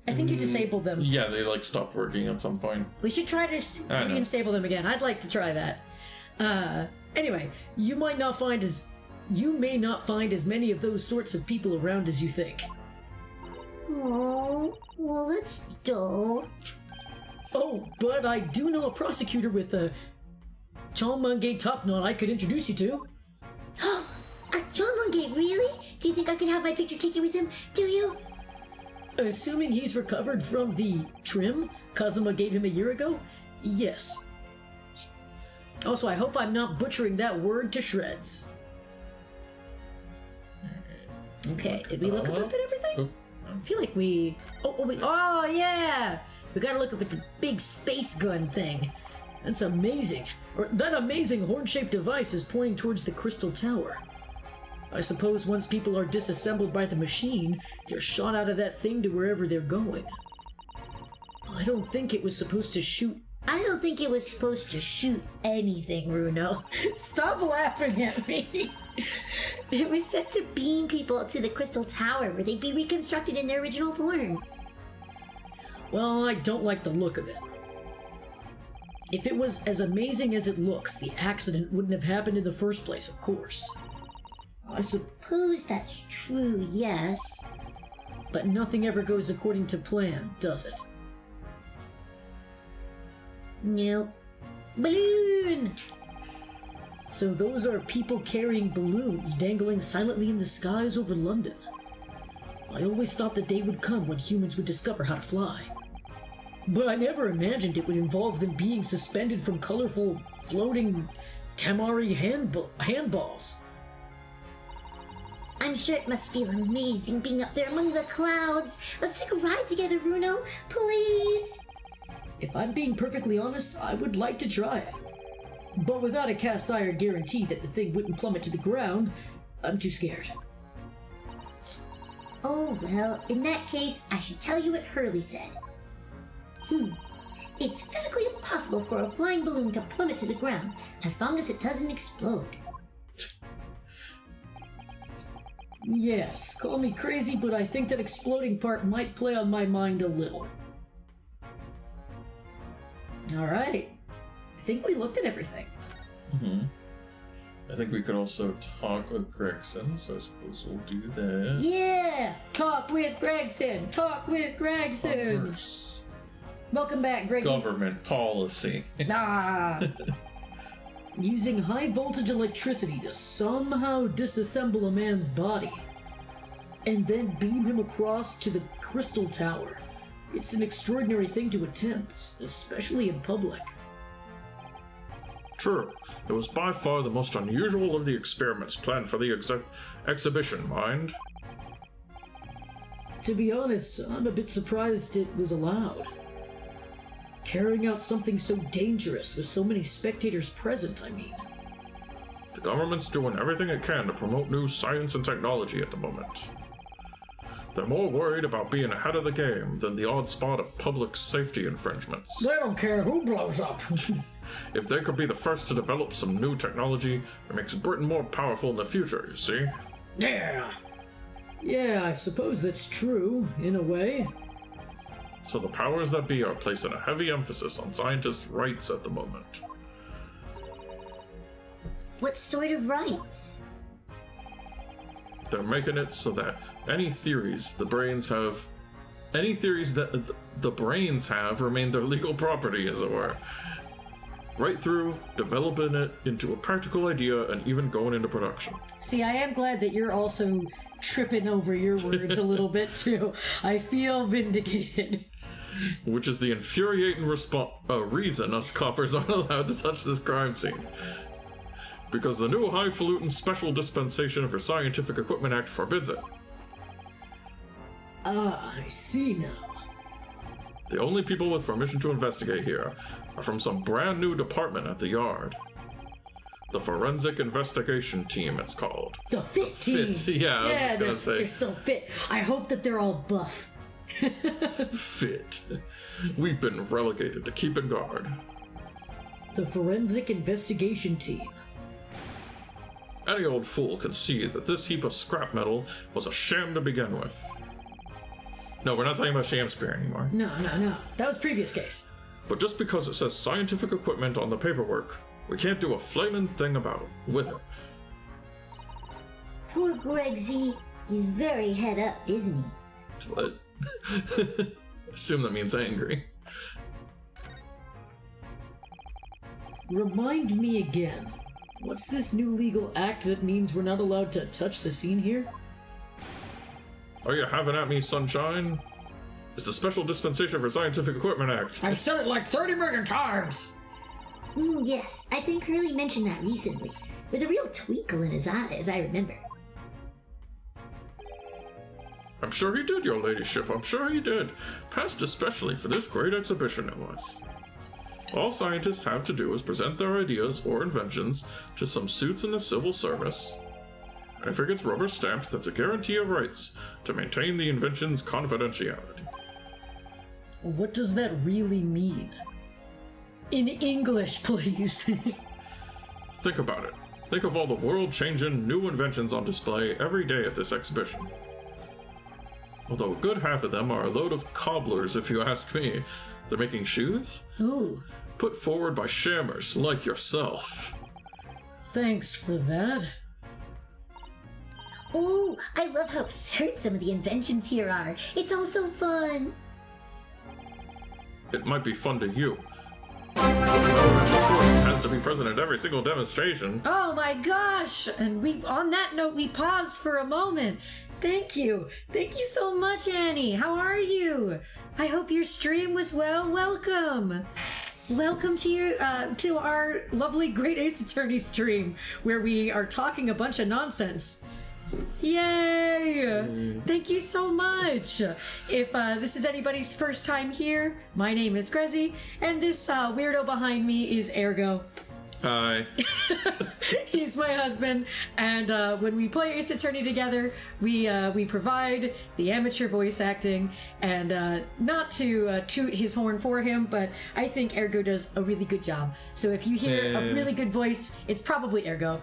I think you disabled them. Yeah, they like stopped working at some point. We should try to I know. reinstable them again. I'd like to try that. Anyway, You may not find as many of those sorts of people around as you think. Oh, well, that's dull. Oh, but I do know a prosecutor with a Chonmangay top knot I could introduce you to. A Chonmangay, really? Do you think I could have my picture taken with him? Do you? Assuming he's recovered from the trim Kazuma gave him a year ago, yes. Also, I hope I'm not butchering that word to shreds. okay, did we look up at everything? Oh, I feel like we... Oh, yeah! We gotta look up at the big space gun thing. That's amazing. Or that amazing horn-shaped device is pointing towards the crystal tower. I suppose once people are disassembled by the machine, they're shot out of that thing to wherever they're going. I don't think it was supposed to shoot. I don't think it was supposed to shoot anything, Runo. Stop laughing at me! It was set to beam people to the crystal tower where they'd be reconstructed in their original form. Well, I don't like the look of it. If it was as amazing as it looks, the accident wouldn't have happened in the first place, of course. I Suppose that's true, yes. But nothing ever goes according to plan, does it? Nope. Balloon! So those are people carrying balloons dangling silently in the skies over London. I always thought the day would come when humans would discover how to fly. But I never imagined it would involve them being suspended from colorful, floating Tamari handballs. I'm sure it must feel amazing being up there among the clouds. Let's take a ride together, Runo. Please. If I'm being perfectly honest, I would like to try it. But without a cast iron guarantee that the thing wouldn't plummet to the ground, I'm too scared. Oh, well, in that case, I should tell you what Hurley said. It's physically impossible for a flying balloon to plummet to the ground as long as it doesn't explode. Yes, call me crazy, but I think that exploding part might play on my mind a little. Alright. I think we looked at everything. I think we could also talk with Gregson, so I suppose we'll do that. Yeah! Talk with Gregson! Talk with Gregson! Commerce. Welcome back, Greggy. Government policy. Nah! Using high voltage electricity to somehow disassemble a man's body and then beam him across to the crystal tower. It's an extraordinary thing to attempt, especially in public. True. It was by far the most unusual of the experiments planned for the exhibition, mind. To be honest, I'm a bit surprised it was allowed. Carrying out something so dangerous with so many spectators present, I mean. The government's doing everything it can to promote new science and technology at the moment. They're more worried about being ahead of the game than the odd spot of public safety infringements. They don't care who blows up. If they could be the first to develop some new technology, it makes Britain more powerful in the future, you see? Yeah, I suppose that's true, in a way. So the powers that be are placing a heavy emphasis on scientists' rights at the moment. What sort of rights? They're making it so that any theories that the brains have remain their legal property, as it were. Right through developing it into a practical idea and even going into production. See, I am glad that you're also tripping over your words a little bit too. I feel vindicated. Which is the infuriating reason us coppers aren't allowed to touch this crime scene. Because the new highfalutin Special Dispensation for Scientific Equipment Act forbids it. Ah, I see now. The only people with permission to investigate here are from some brand new department at the yard. The Forensic Investigation Team, it's called. The fit team. Fit. Yeah, I was just gonna say. They're so fit. I hope that they're all buff. Fit. We've been relegated to keeping guard. The Forensic Investigation Team. Any old fool can see that this heap of scrap metal was a sham to begin with. No, we're not talking about Shakespeare anymore. No. That was previous case. But just because it says scientific equipment on the paperwork, we can't do a flaming thing about it with it. Poor Grezy. He's very head up, isn't he? What? Assume that means angry. Remind me again. What's this new legal act that means we're not allowed to touch the scene here? Are you having at me, sunshine? It's the Special Dispensation for Scientific Equipment Act. I've said it like 30 million times! Yes, I think Curly mentioned that recently, with a real twinkle in his eye, as I remember. I'm sure he did, your ladyship, I'm sure he did. Passed especially for this great exhibition it was. All scientists have to do is present their ideas or inventions to some suits in the civil service. And if it gets rubber stamped, that's a guarantee of rights to maintain the invention's confidentiality. What does that really mean? In English, please. Think about it. Think of all the world-changing new inventions on display every day at this exhibition. Although a good half of them are a load of cobblers, if you ask me. They're making shoes? Ooh. Put forward by shammers like yourself. Thanks for that. Oh, I love how absurd some of the inventions here are. It's all so fun. It might be fun to you. The Force has to be present at every single demonstration. Oh my gosh! And on that note, we pause for a moment. Thank you. Thank you so much, Annie. How are you? I hope your stream was well. Welcome. Welcome to our lovely Great Ace Attorney stream, where we are talking a bunch of nonsense. Yay! Thank you so much. If this is anybody's first time here, my name is Grezy, and this weirdo behind me is Ergo. Hi. He's my husband, and when we play Ace Attorney together, we provide the amateur voice acting, and not to toot his horn for him, but I think Ergo does a really good job. So if you hear a really good voice, it's probably Ergo.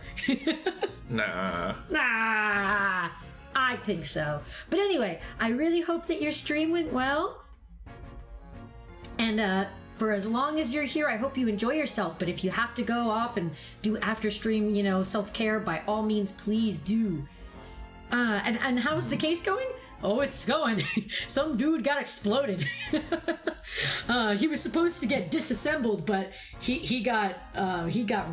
Nah. Nah, I think so. But anyway, I really hope that your stream went well, and for as long as you're here, I hope you enjoy yourself. But if you have to go off and do after stream, self-care, by all means, please do. And how's the case going? Oh, it's going. Some dude got exploded. He was supposed to get disassembled, but he got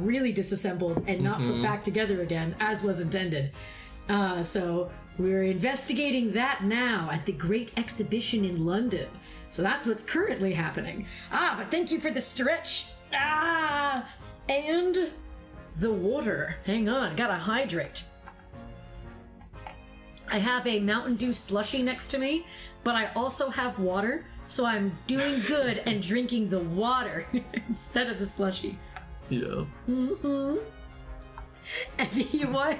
really disassembled and not put back together again, as was intended. So we're investigating that now at the Great Exhibition in London. So that's what's currently happening. But thank you for the stretch. And the water. Hang on, gotta hydrate. I have a Mountain Dew slushie next to me, but I also have water, so I'm doing good and drinking the water instead of the slushie. Yeah. Mm-hmm. And what?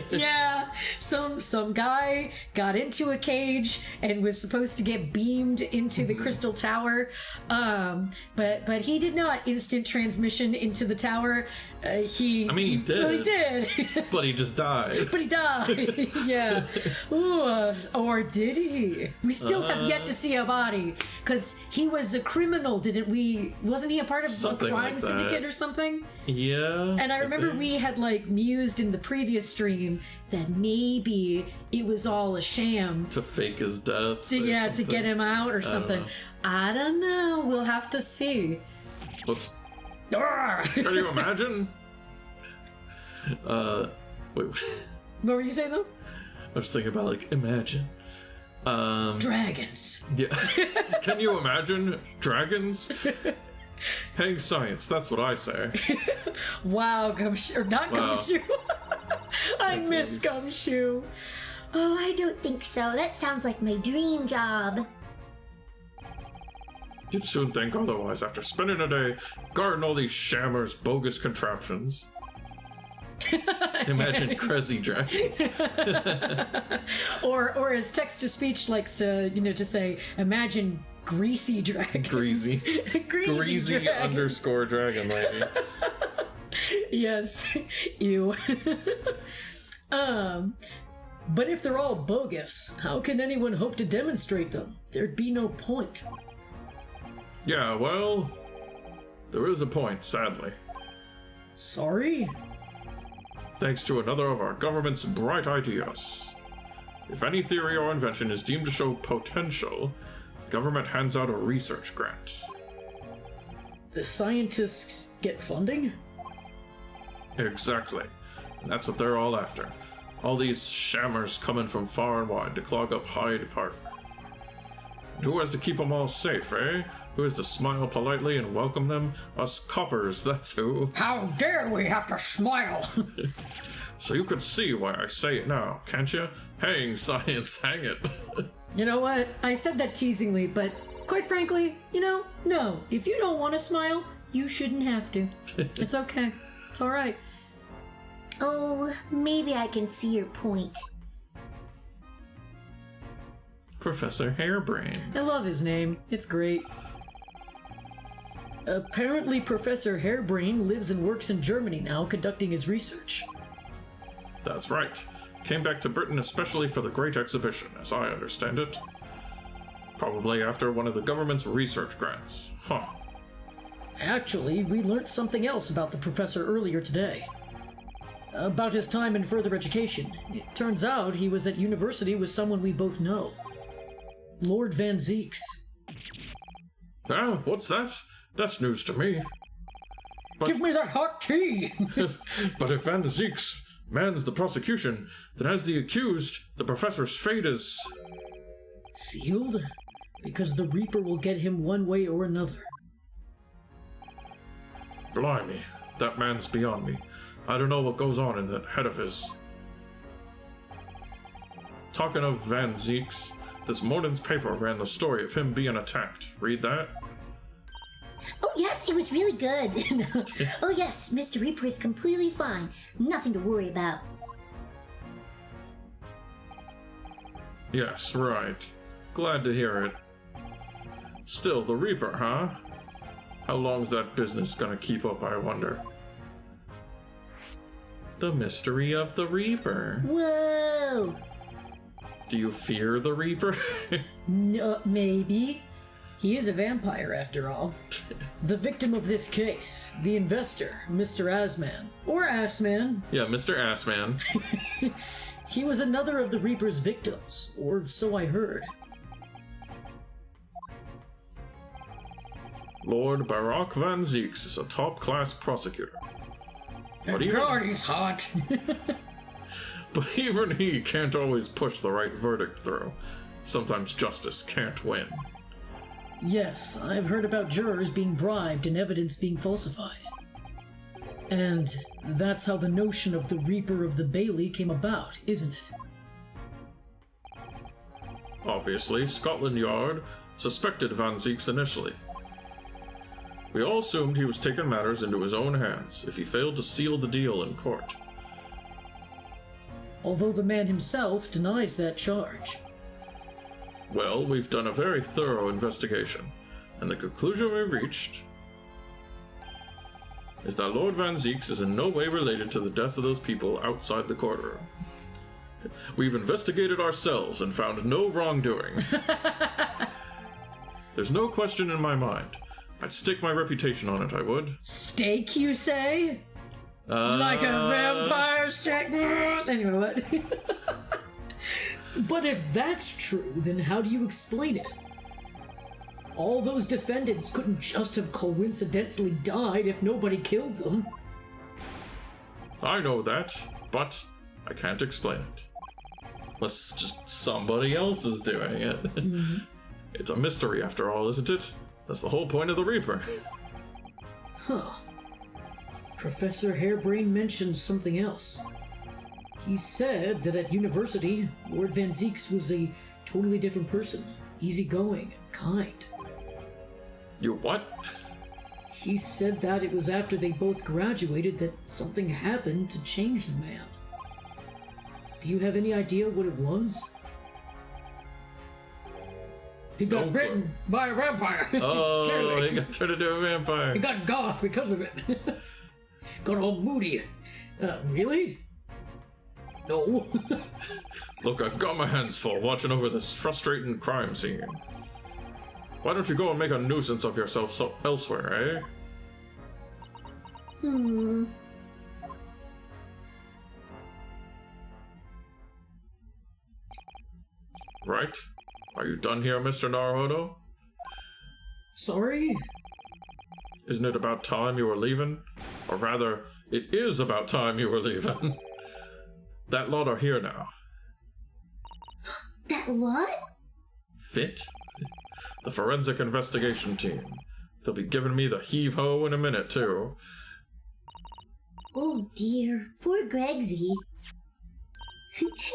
Yeah, some guy got into a cage and was supposed to get beamed into the Crystal Tower, but he did not instant transmission into the tower. He did. Well, he did. But he just died. But he died. Yeah. Ooh, or did he? We still have yet to see a body, because he was a criminal, didn't we? Wasn't he a part of a crime syndicate or something? Yeah. And I remember we had like mused in the previous stream that maybe it was all a sham To fake his death. to get him out or something. I don't know. We'll have to see. Whoops. Arrgh! Can you imagine? Wait. What were you saying though? I was thinking about, like, imagine. Dragons. Yeah. Can you imagine dragons? Hang science, that's what I say. Wow, Gumshoe. Or not Wow. Gumshoe. I miss Gumshoe. Oh, I don't think so. That sounds like my dream job. You'd soon think otherwise after spending a day guarding all these shammers' bogus contraptions. Imagine Grezy dragons. Or as text-to-speech likes to, just say, imagine greasy dragons. Grezy. Greasy dragons. _ dragon lady. Yes. Ew. But if they're all bogus, how can anyone hope to demonstrate them? There'd be no point. Yeah, well, there is a point, sadly. Sorry? Thanks to another of our government's bright ideas. If any theory or invention is deemed to show potential, the government hands out a research grant. The scientists get funding? Exactly. And that's what they're all after. All these shammers coming from far and wide to clog up Hyde Park. And who has to keep them all safe, eh? Who has to smile politely and welcome them? Us coppers, that's who. How dare we have to smile? So you can see why I say it now, can't you? Hang science, hang it. You know what? I said that teasingly, but quite frankly, no. If you don't want to smile, you shouldn't have to. It's okay. It's alright. Oh, maybe I can see your point. Professor Hairbrain. I love his name. It's great. Apparently, Professor Hairbrain lives and works in Germany now, conducting his research. That's right. Came back to Britain especially for the Great Exhibition, as I understand it. Probably after one of the government's research grants. Huh. Actually, we learned something else about the professor earlier today. About his time in further education. It turns out he was at university with someone we both know. Lord Van Zeeks. Ah, what's that? That's news to me. But, Give me that hot tea! but if Van Zeeks mans the prosecution, then as the accused, the professor's fate is... Sealed? Because the Reaper will get him one way or another. Blimey, that man's beyond me. I don't know what goes on in that head of his. Talking of Van Zeeks, this morning's paper ran the story of him being attacked. Read that? Oh, yes, it was really good. Oh, yes, Mr. Reaper is completely fine. Nothing to worry about. Yes, right. Glad to hear it. Still, the Reaper, huh? How long's that business gonna keep up, I wonder? The mystery of the Reaper. Whoa! Do you fear the Reaper? No, maybe. He is a vampire, after all. The victim of this case, the investor, Mr. Assman. Or Assman. Yeah, Mr. Assman. He was another of the Reaper's victims, or so I heard. Lord Barak Van Zeeks is a top-class prosecutor. But even, he's hot! but even he can't always push the right verdict through. Sometimes justice can't win. Yes, I've heard about jurors being bribed and evidence being falsified. And that's how the notion of the Reaper of the Bailey came about, isn't it? Obviously, Scotland Yard suspected Van Zeeks initially. We all assumed he was taking matters into his own hands if he failed to seal the deal in court. Although the man himself denies that charge. Well, we've done a very thorough investigation, and the conclusion we've reached is that Lord Van Zeeks is in no way related to the deaths of those people outside the courtroom. We've investigated ourselves and found no wrongdoing. There's no question in my mind. I'd stake my reputation on it, I would. Steak, you say? Like a vampire stack. Anyway, what? But if that's true, then how do you explain it? All those defendants couldn't just have coincidentally died if nobody killed them. I know that, but I can't explain it. Unless just somebody else is doing it. It's a mystery after all, isn't it? That's the whole point of the Reaper. Huh. Professor Harebrain mentioned something else. He said that at university, Lord Van Zieks was a totally different person, easygoing, kind. You what? He said that it was after they both graduated that something happened to change the man. Do you have any idea what it was? He got bitten by a vampire. Oh, he got turned into a vampire. He got goth because of it. Got all moody. Really? No. Look, I've got my hands full watching over this frustrating crime scene. Why don't you go and make a nuisance of yourself elsewhere, eh? Right? Are you done here, Mr. Naruhodo? Sorry? Isn't it about time you were leaving? Or rather, it is about time you were leaving. That lot are here now. That lot? Fit? The forensic investigation team. They'll be giving me the heave-ho in a minute, too. Oh dear, poor Grezy.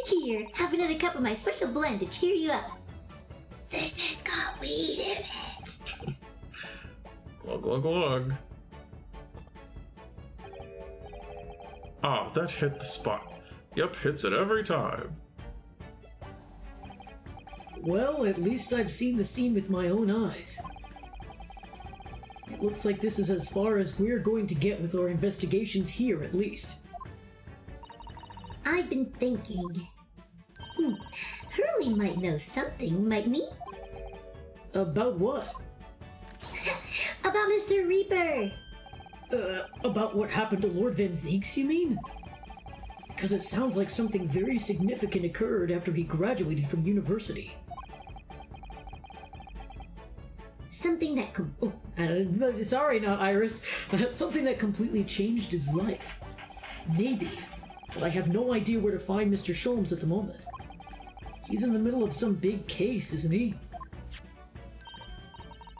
Here, have another cup of my special blend to cheer you up. This has got weed in it. Glug, glug, glug. Ah, that hit the spot. Yep, hits it every time. Well, at least I've seen the scene with my own eyes. It looks like this is as far as we're going to get with our investigations here, at least. I've been thinking. Hurley might know something, mightn't he? About what? About Mr. Reaper. About what happened to Lord Van Zieks, you mean? Because it sounds like something very significant occurred after he graduated from university. Something that Sorry, not Iris. Something that completely changed his life. Maybe. But I have no idea where to find Mr. Sholmes at the moment. He's in the middle of some big case, isn't he?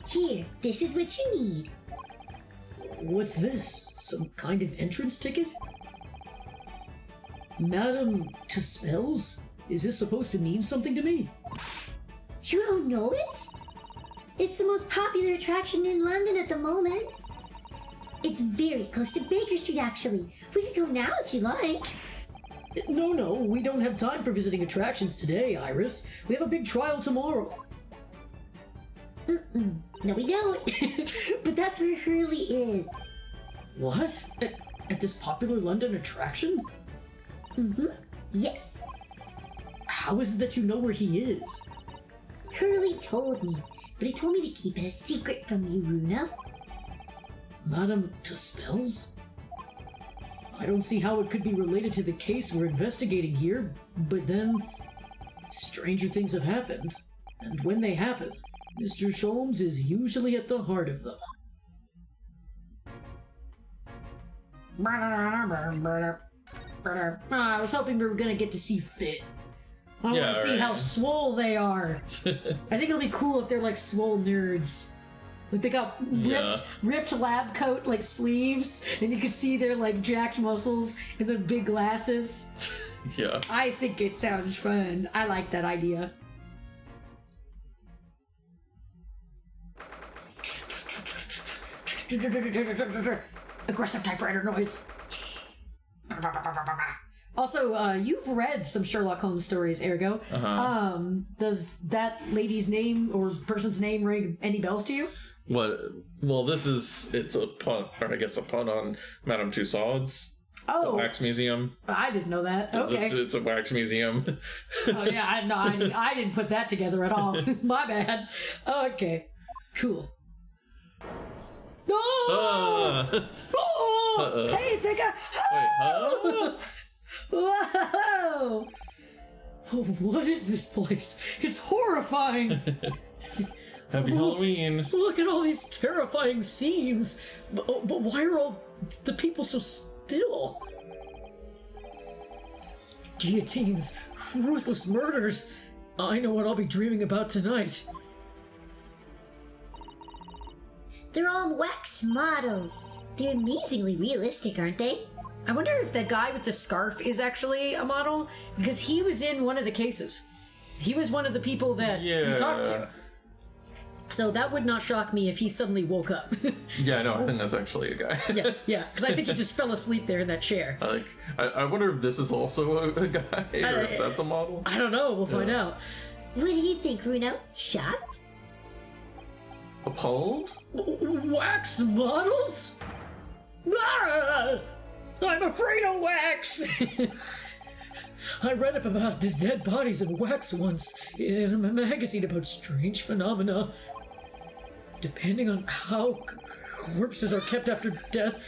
Here, this is what you need. What's this? Some kind of entrance ticket? Madame to Spells? Is this supposed to mean something to me? You don't know it? It's the most popular attraction in London at the moment. It's very close to Baker Street, actually. We could go now if you like. No, we don't have time for visiting attractions today, Iris. We have a big trial tomorrow. No, we don't. But that's where Hurley is. What? At this popular London attraction? Yes. How is it that you know where he is? Hurley told me, but he told me to keep it a secret from you, Runa. Madame to Spells? I don't see how it could be related to the case we're investigating here, but then stranger things have happened, and when they happen, Mr. Sholmes is usually at the heart of them. I was hoping we were gonna get to see Fit. I want to see how swole they are. I think it'll be cool if they're like swole nerds. Like they got ripped lab coat like sleeves, and you could see their like jacked muscles and the big glasses. Yeah. I think it sounds fun. I like that idea. Aggressive typewriter noise. Also, you've read some Sherlock Holmes stories, Ergo. Does that lady's name or person's name ring any bells to you? What? Well, it's a pun, or I guess a pun on Madame Tussauds. Oh, the wax museum. I didn't know that. Okay, it's a wax museum. Oh yeah, I didn't put that together at all. My bad. Okay, cool. Oh! Uh-oh. Hey, it's like a... Wait, huh? Whoa! What is this place? It's horrifying! Happy Halloween. Look at all these terrifying scenes! But why are all the people so still? Guillotines, ruthless murders. I know what I'll be dreaming about tonight. They're all wax models. They're amazingly realistic, aren't they? I wonder if the guy with the scarf is actually a model, because he was in one of the cases. He was one of the people that we talked to. So that would not shock me if he suddenly woke up. Yeah, no, I think that's actually a guy. yeah, because I think he just fell asleep there in that chair. I wonder if this is also a guy, or if that's a model. I don't know, we'll find out. What do you think, Runo? Shocked? Appalled? Wax models? Ah! I'm afraid of wax! I read up about the dead bodies of wax once in a magazine about strange phenomena. Depending on how corpses are kept after death,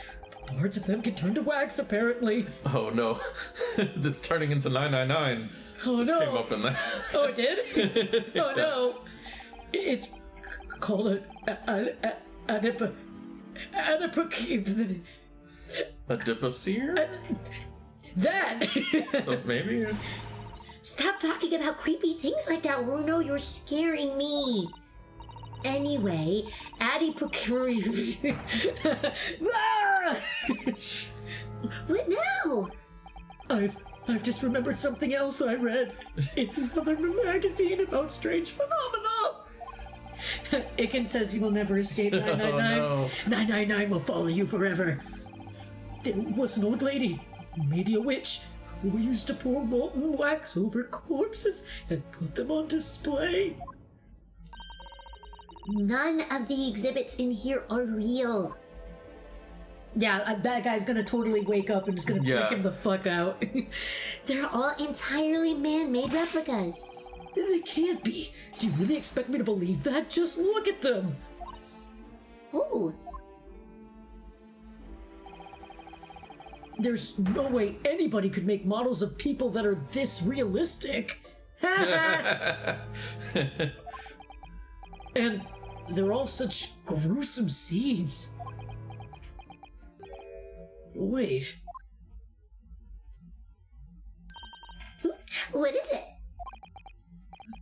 parts of them can turn to wax, apparently. Oh no. That's turning into 999. Oh This no! came up in that. Oh, it did? Oh no! It's called a Adiposeer? that! So maybe? Stop talking about creepy things like that, Runo. You're scaring me. Anyway, Ah! what now? I've just remembered something else I read in another magazine about strange phenomena. Iken says he will never escape 999. Oh, no. 999 will follow you forever. There was an old lady, maybe a witch, who used to pour molten wax over corpses and put them on display. None of the exhibits in here are real. Yeah, that guy's gonna totally wake up and just gonna freak him the fuck out. They're all entirely man-made replicas. They can't be. Do you really expect me to believe that? Just look at them. Oh, There's no way anybody could make models of people that are this realistic. And they're all such gruesome scenes. Wait. what is it?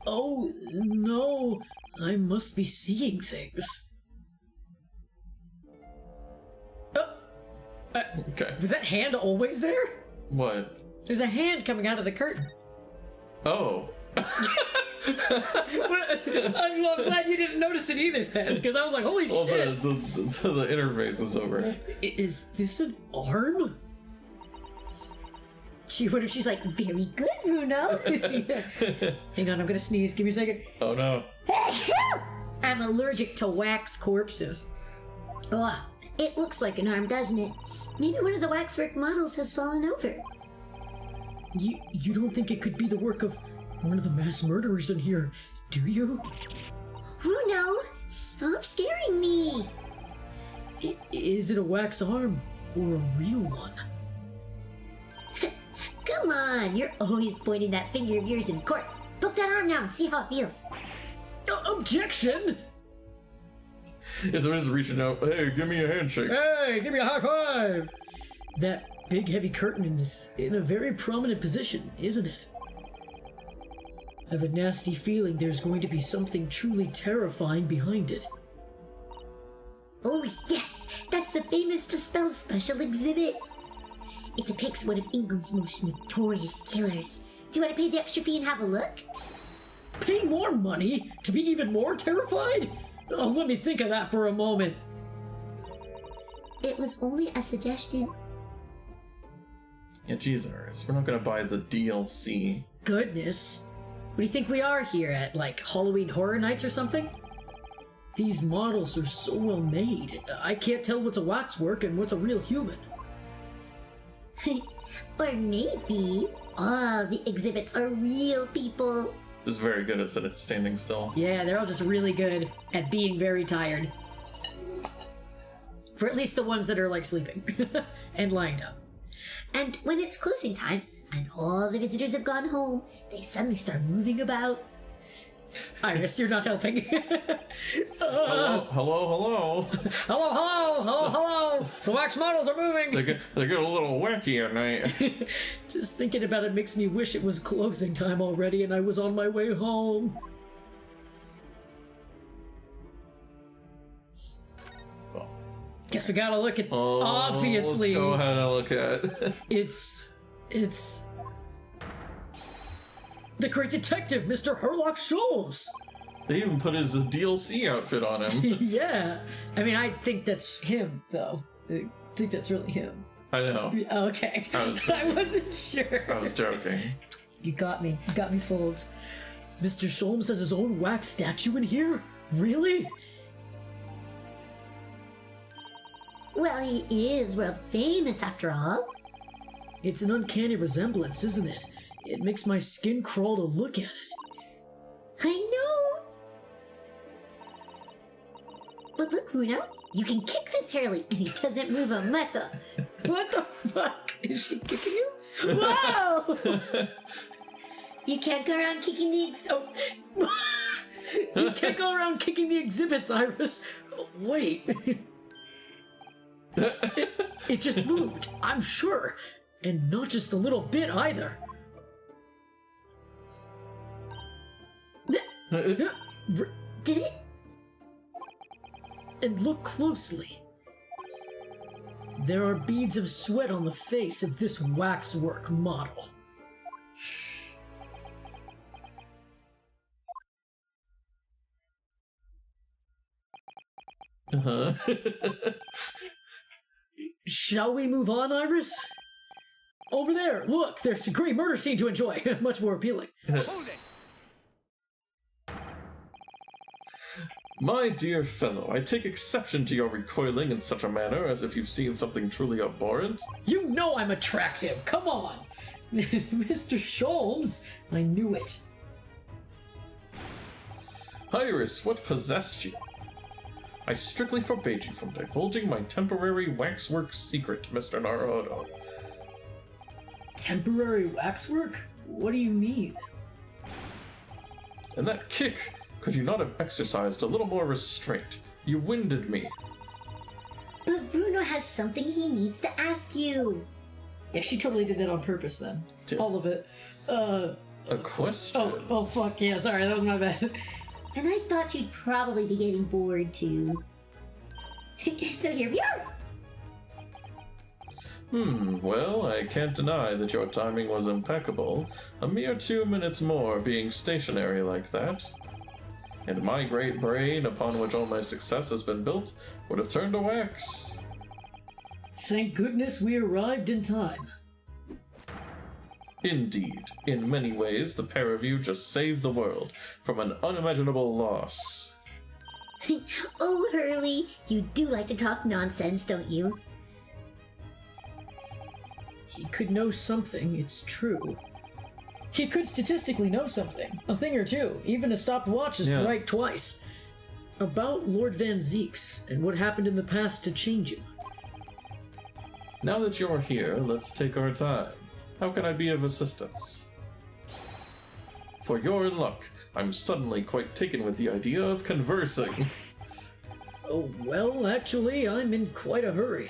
Oh, no. I must be seeing things. Okay. Was that hand always there? What? There's a hand coming out of the curtain. Oh. I'm glad you didn't notice it either then, because I was like, holy Well, shit. the interface was over. Is this an arm? What if she's like, very good, Runo? Hang on, I'm gonna sneeze. Give me a second. Oh no. I'm allergic to wax corpses. Ugh, it looks like an arm, doesn't it? Maybe one of the waxwork models has fallen over. You don't think it could be the work of one of the mass murderers in here, do you? Runo, stop scaring me. Is it a wax arm or a real one? Come on, you're always pointing that finger of yours in court. Poke that arm now and see how it feels. Objection! Yeah, so we're just reaching out. Hey, give me a handshake. Hey, give me a high five! That big heavy curtain is in a very prominent position, isn't it? I have a nasty feeling there's going to be something truly terrifying behind it. Oh yes, that's the famous Dispel special exhibit. It depicts one of England's most notorious killers. Do you want to pay the extra fee and have a look? Pay more money to be even more terrified? Oh, let me think of that for a moment. It was only a suggestion. Yeah, Jesus, we're not gonna buy the DLC. Goodness. What do you think we are here at, like, Halloween Horror Nights or something? These models are so well made. I can't tell what's a waxwork and what's a real human. Or maybe all the exhibits are real people. This is very good at standing still. Yeah, they're all just really good at being very tired. For at least the ones that are like sleeping and lying down. And when it's closing time and all the visitors have gone home, they suddenly start moving about. Iris, you're not helping. Hello. Hello, hello. The wax models are moving. They get a little wacky at night. Just thinking about it makes me wish it was closing time already and I was on my way home. Guess we gotta look at. Obviously, let's go ahead and look at. it's The great detective, Mr. Herlock Sholmes! They even put his DLC outfit on him. Yeah. I mean, I think that's him, though. I think that's really him. I know. Okay. I wasn't sure. I was joking. You got me. You got me fooled. Mr. Sholmes has his own wax statue in here? Really? Well, he is world famous after all. It's an uncanny resemblance, isn't it? It makes my skin crawl to look at it. I know. But look, Bruno, you can kick this Hurley and he doesn't move a muscle. What the fuck? Is she kicking you? Whoa! You can't go around kicking the You can't go around kicking the exhibits, Iris. Wait. It just moved, I'm sure. And not just a little bit either. Did it? And look closely. There are beads of sweat on the face of this waxwork model. Uh-huh. Shall we move on, Iris? Over there, look, there's a great murder scene to enjoy. Much more appealing. Hold it! My dear fellow, I take exception to your recoiling in such a manner as if you've seen something truly abhorrent. You know I'm attractive, come on! Mr. Sholmes, I knew it. Iris, what possessed you? I strictly forbade you from divulging my temporary waxwork secret, Mr. Naruhodo. Temporary waxwork? What do you mean? And that kick, could you not have exercised a little more restraint? You winded me. But Bruno has something he needs to ask you. Yeah, she totally did that on purpose then. All of it. A question? Oh, fuck. Yeah, sorry, that was my bad. And I thought you'd probably be getting bored too. So here we are. Well, I can't deny that your timing was impeccable. A mere 2 minutes more being stationary like that. And my great brain, upon which all my success has been built, would have turned to wax. Thank goodness we arrived in time. Indeed, in many ways, the pair of you just saved the world from an unimaginable loss. Oh, Hurley, you do like to talk nonsense, don't you? He could know something, it's true. He could statistically know something. A thing or two. Even a stopped watch is Yeah. right twice. About Lord Van Zeeks and what happened in the past to change him. Now that you're here, let's take our time. How can I be of assistance? For your luck, I'm suddenly quite taken with the idea of conversing. Oh, well, actually, I'm in quite a hurry.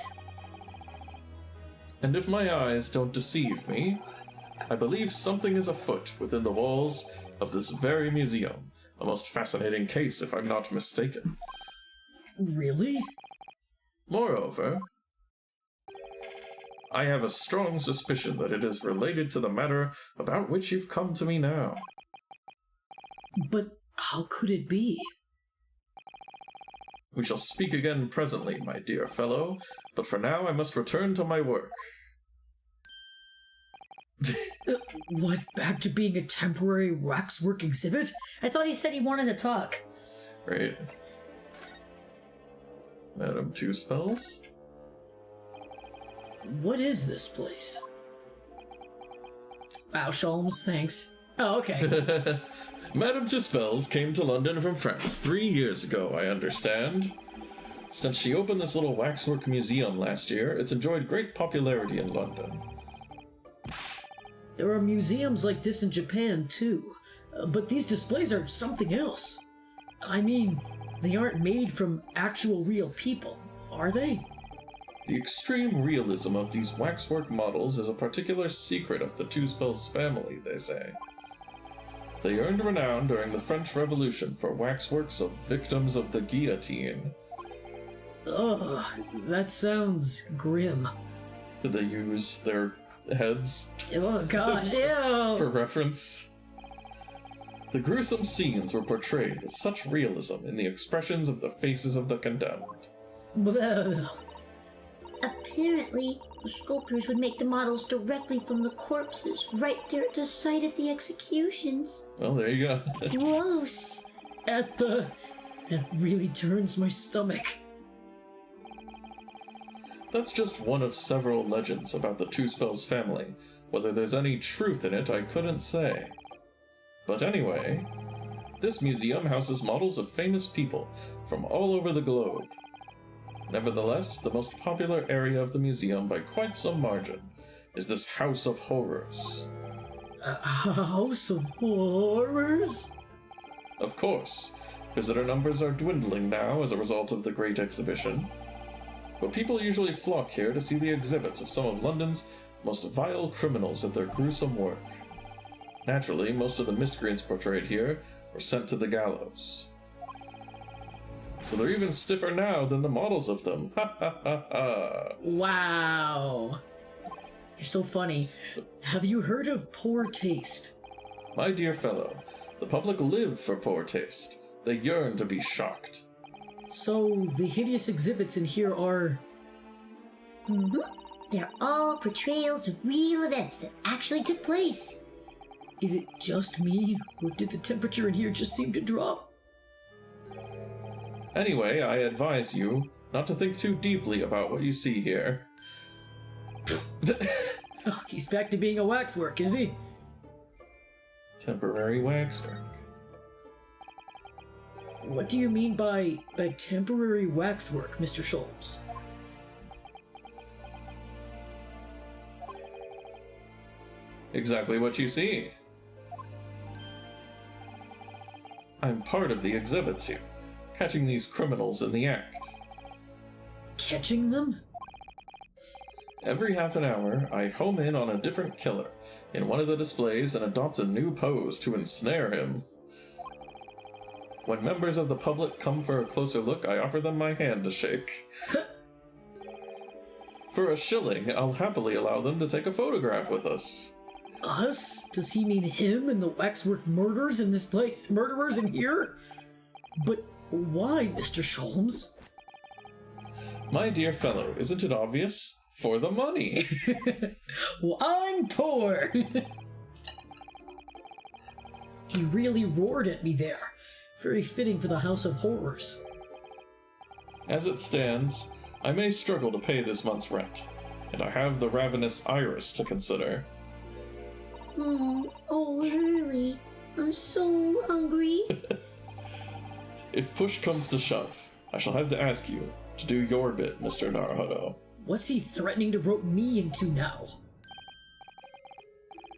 And if my eyes don't deceive me, I believe something is afoot within the walls of this very museum. A most fascinating case, if I'm not mistaken. Really? Moreover, I have a strong suspicion that it is related to the matter about which you've come to me now. But how could it be? We shall speak again presently, my dear fellow, but for now I must return to my work. What, back to being a temporary waxwork exhibit? I thought he said he wanted to talk. Right. Madam Two Spells? What is this place? Wow, Sholmes, thanks. Oh, okay. Madame Two Spells came to London from France 3 years ago, I understand. Since she opened this little waxwork museum last year, it's enjoyed great popularity in London. There are museums like this in Japan, too. But these displays are something else. I mean, they aren't made from actual real people, are they? The extreme realism of these waxwork models is a particular secret of the Two Spells family, they say. They earned renown during the French Revolution for waxworks of victims of the guillotine. Ugh, that sounds grim. They use their heads Oh gosh, ew. for reference. The gruesome scenes were portrayed with such realism in the expressions of the faces of the condemned. Blah. Apparently, the sculptors would make the models directly from the corpses, right there at the site of the executions. Well, there you go. Gross. That really turns my stomach. That's just one of several legends about the Two Spells family. Whether there's any truth in it, I couldn't say. But anyway, this museum houses models of famous people from all over the globe. Nevertheless, the most popular area of the museum by quite some margin is this House of Horrors. A house of horrors? Of course, visitor numbers are dwindling now as a result of the Great Exhibition. But people usually flock here to see the exhibits of some of London's most vile criminals at their gruesome work. Naturally, most of the miscreants portrayed here were sent to the gallows. So they're even stiffer now than the models of them. Ha ha ha ha. Wow. You're so funny. Have you heard of poor taste? My dear fellow, the public live for poor taste. They yearn to be shocked. So, the hideous exhibits in here are... Mm-hmm. They're all portrayals of real events that actually took place. Is it just me, or did the temperature in here just seem to drop? Anyway, I advise you not to think too deeply about what you see here. Oh, he's back to being a waxwork, is he? Temporary waxwork. What do you mean by a temporary waxwork, Mr. Sholmes? Exactly what you see. I'm part of the exhibits here, catching these criminals in the act. Catching them? Every half an hour, I home in on a different killer in one of the displays and adopt a new pose to ensnare him. When members of the public come for a closer look, I offer them my hand to shake. For a shilling, I'll happily allow them to take a photograph with us. Us? Does he mean him and the waxwork murderers in this place? Murderers in here? But why, Mr. Sholmes? My dear fellow, isn't it obvious? For the money. Well, I'm poor! He really roared at me there. Very fitting for the House of Horrors. As it stands, I may struggle to pay this month's rent, and I have the ravenous Iris to consider. Oh, really? I'm so hungry. If push comes to shove, I shall have to ask you to do your bit, Mr. Naruhodo. What's he threatening to rope me into now?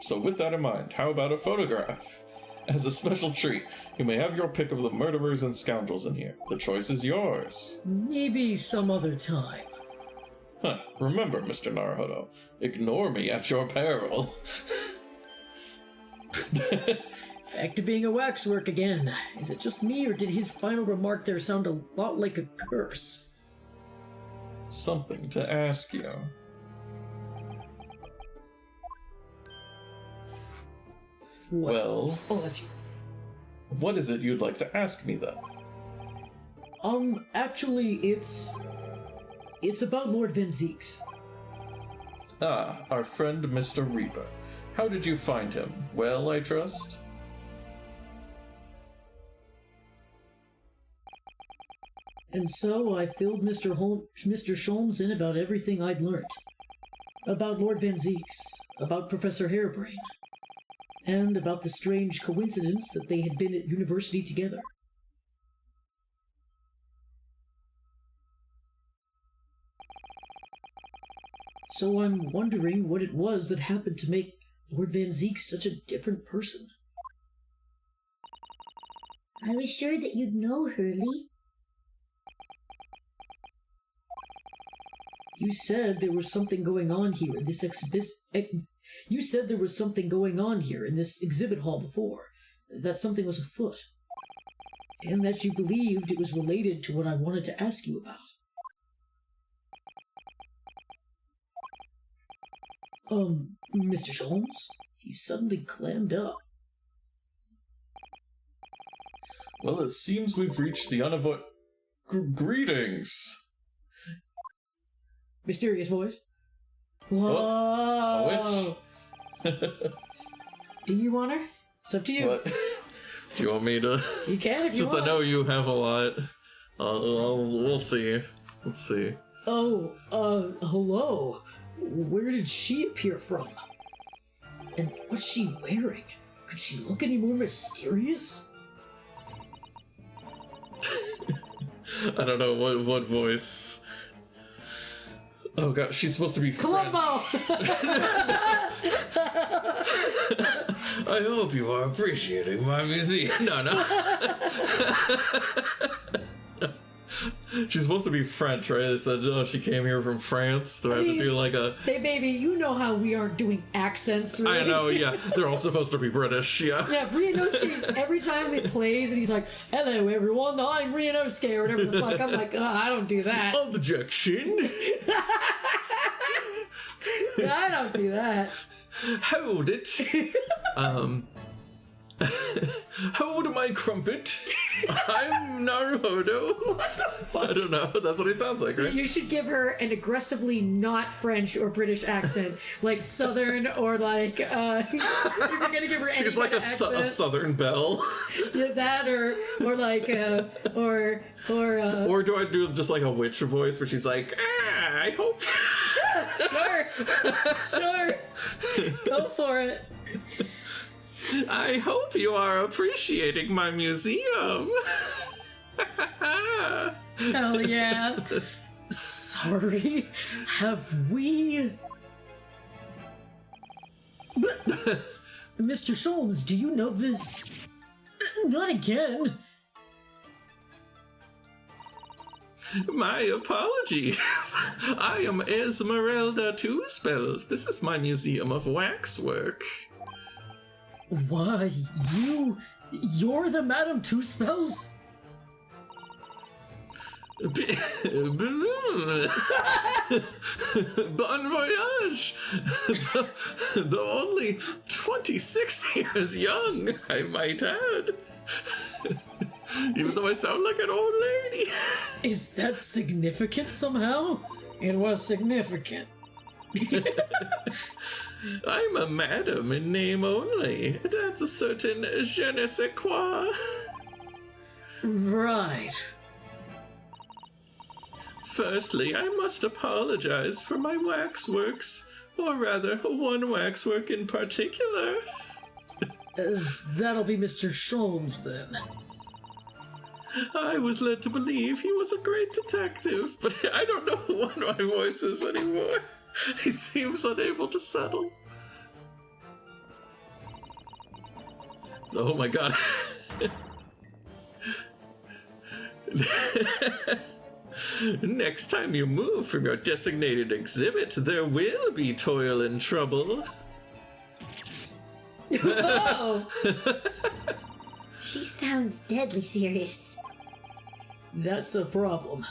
So with that in mind, how about a photograph? As a special treat, you may have your pick of the murderers and scoundrels in here. The choice is yours. Maybe some other time. Huh, remember, Mr. Naruhodo, ignore me at your peril. Back to being a waxwork again. Is it just me, or did his final remark there sound a lot like a curse? Something to ask you. What? Well, Oh, that's you. what is it you'd like to ask me then? Actually, it's about Lord Van Zeeks. Ah, our friend Mr. Reaper. How did you find him? Well, I trust? And so I filled Mr. Sholmes in about everything I'd learnt. About Lord Van Zeeks, about Professor Harebrain, and about the strange coincidence that they had been at university together. So I'm wondering what it was that happened to make Lord Van Zeek such a different person. I was sure that you'd know, Hurley. You said there was something going on here in this You said there was something going on here in this exhibit hall before. That something was afoot. And that you believed it was related to what I wanted to ask you about. Mr. Sholmes? He suddenly clammed up. Well, it seems we've reached the unavoidable... Greetings! Mysterious voice. Whoa! A witch? Do you want her? It's up to you. What? Do you want me to... You can if you Since want. I know you have a lot. We'll see. Let's see. Oh, hello. Where did she appear from? And what's she wearing? Could she look any more mysterious? I don't know what voice. Oh god, she's supposed to be Columbo! I hope you are appreciating my museum. No. She's supposed to be French, right? They said, oh, she came here from France. Do I have to do like a... Hey, baby, you know how we aren't doing accents, right? I know, yeah. They're all supposed to be British, yeah. Yeah, Rianovsky's, every time he plays and he's like, hello, everyone, I'm Rianovsky, or whatever the fuck. I'm like, oh, I don't do that. Objection. I don't do that. Hold it. Hold my crumpet. I'm Naruto. What the fuck? I don't know. That's what he sounds like, So right? you should give her an aggressively not French or British accent, like Southern or like, if you're gonna give her any She's like kind a of accent, Southern belle. yeah, that or like, Or do I do just like a witch voice where she's like, I hope. Sure, go for it. I hope you are appreciating my museum. Hell yeah. Sorry, have we... But, Mr. Sholmes, do you know this? Not again. My apologies. I am Esmeralda Two Spells. This is my museum of waxwork. Why, you're the Madame Two Spells? Bon voyage! Though only 26 years young, I might add. Even though I sound like an old lady. Is that significant somehow? It was significant. I'm a madam in name only. It adds a certain je ne sais quoi. Right. Firstly, I must apologize for my waxworks, or rather, one waxwork in particular. That'll be Mr. Sholmes then. I was led to believe he was a great detective, but I don't know what my voice is anymore. He seems unable to settle. Oh my god. Next time you move from your designated exhibit, there will be toil and trouble. Oh! She sounds deadly serious. That's a problem.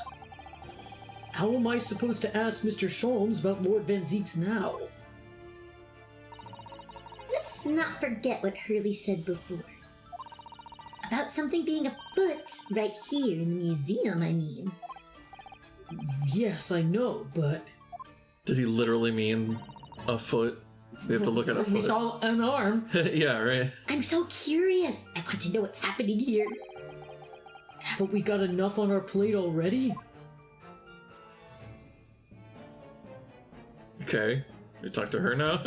How am I supposed to ask Mr. Sholmes about Lord Van Zeeks now? Let's not forget what Hurley said before. About something being afoot right here in the museum, I mean. Yes, I know, but... Did he literally mean a foot? We have to look at a We foot. saw an arm. Yeah, right. I'm so curious. I want to know what's happening here. Haven't we got enough on our plate already? Okay. We talk to her now?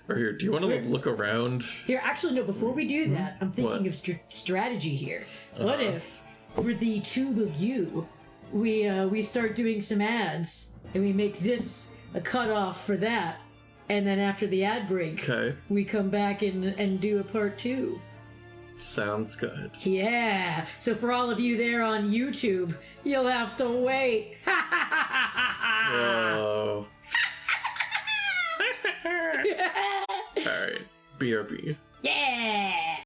Or here, do you want to look around? Here, actually, no, before we do that, I'm thinking What? of strategy here. What if, for the tube of you, we start doing some ads, and we make this a cutoff for that. And then after the ad break, Okay. we come back and do a part 2. Sounds good. Yeah. So for all of you there on YouTube, you'll have to wait. Oh. Alright. BRB. Yeah.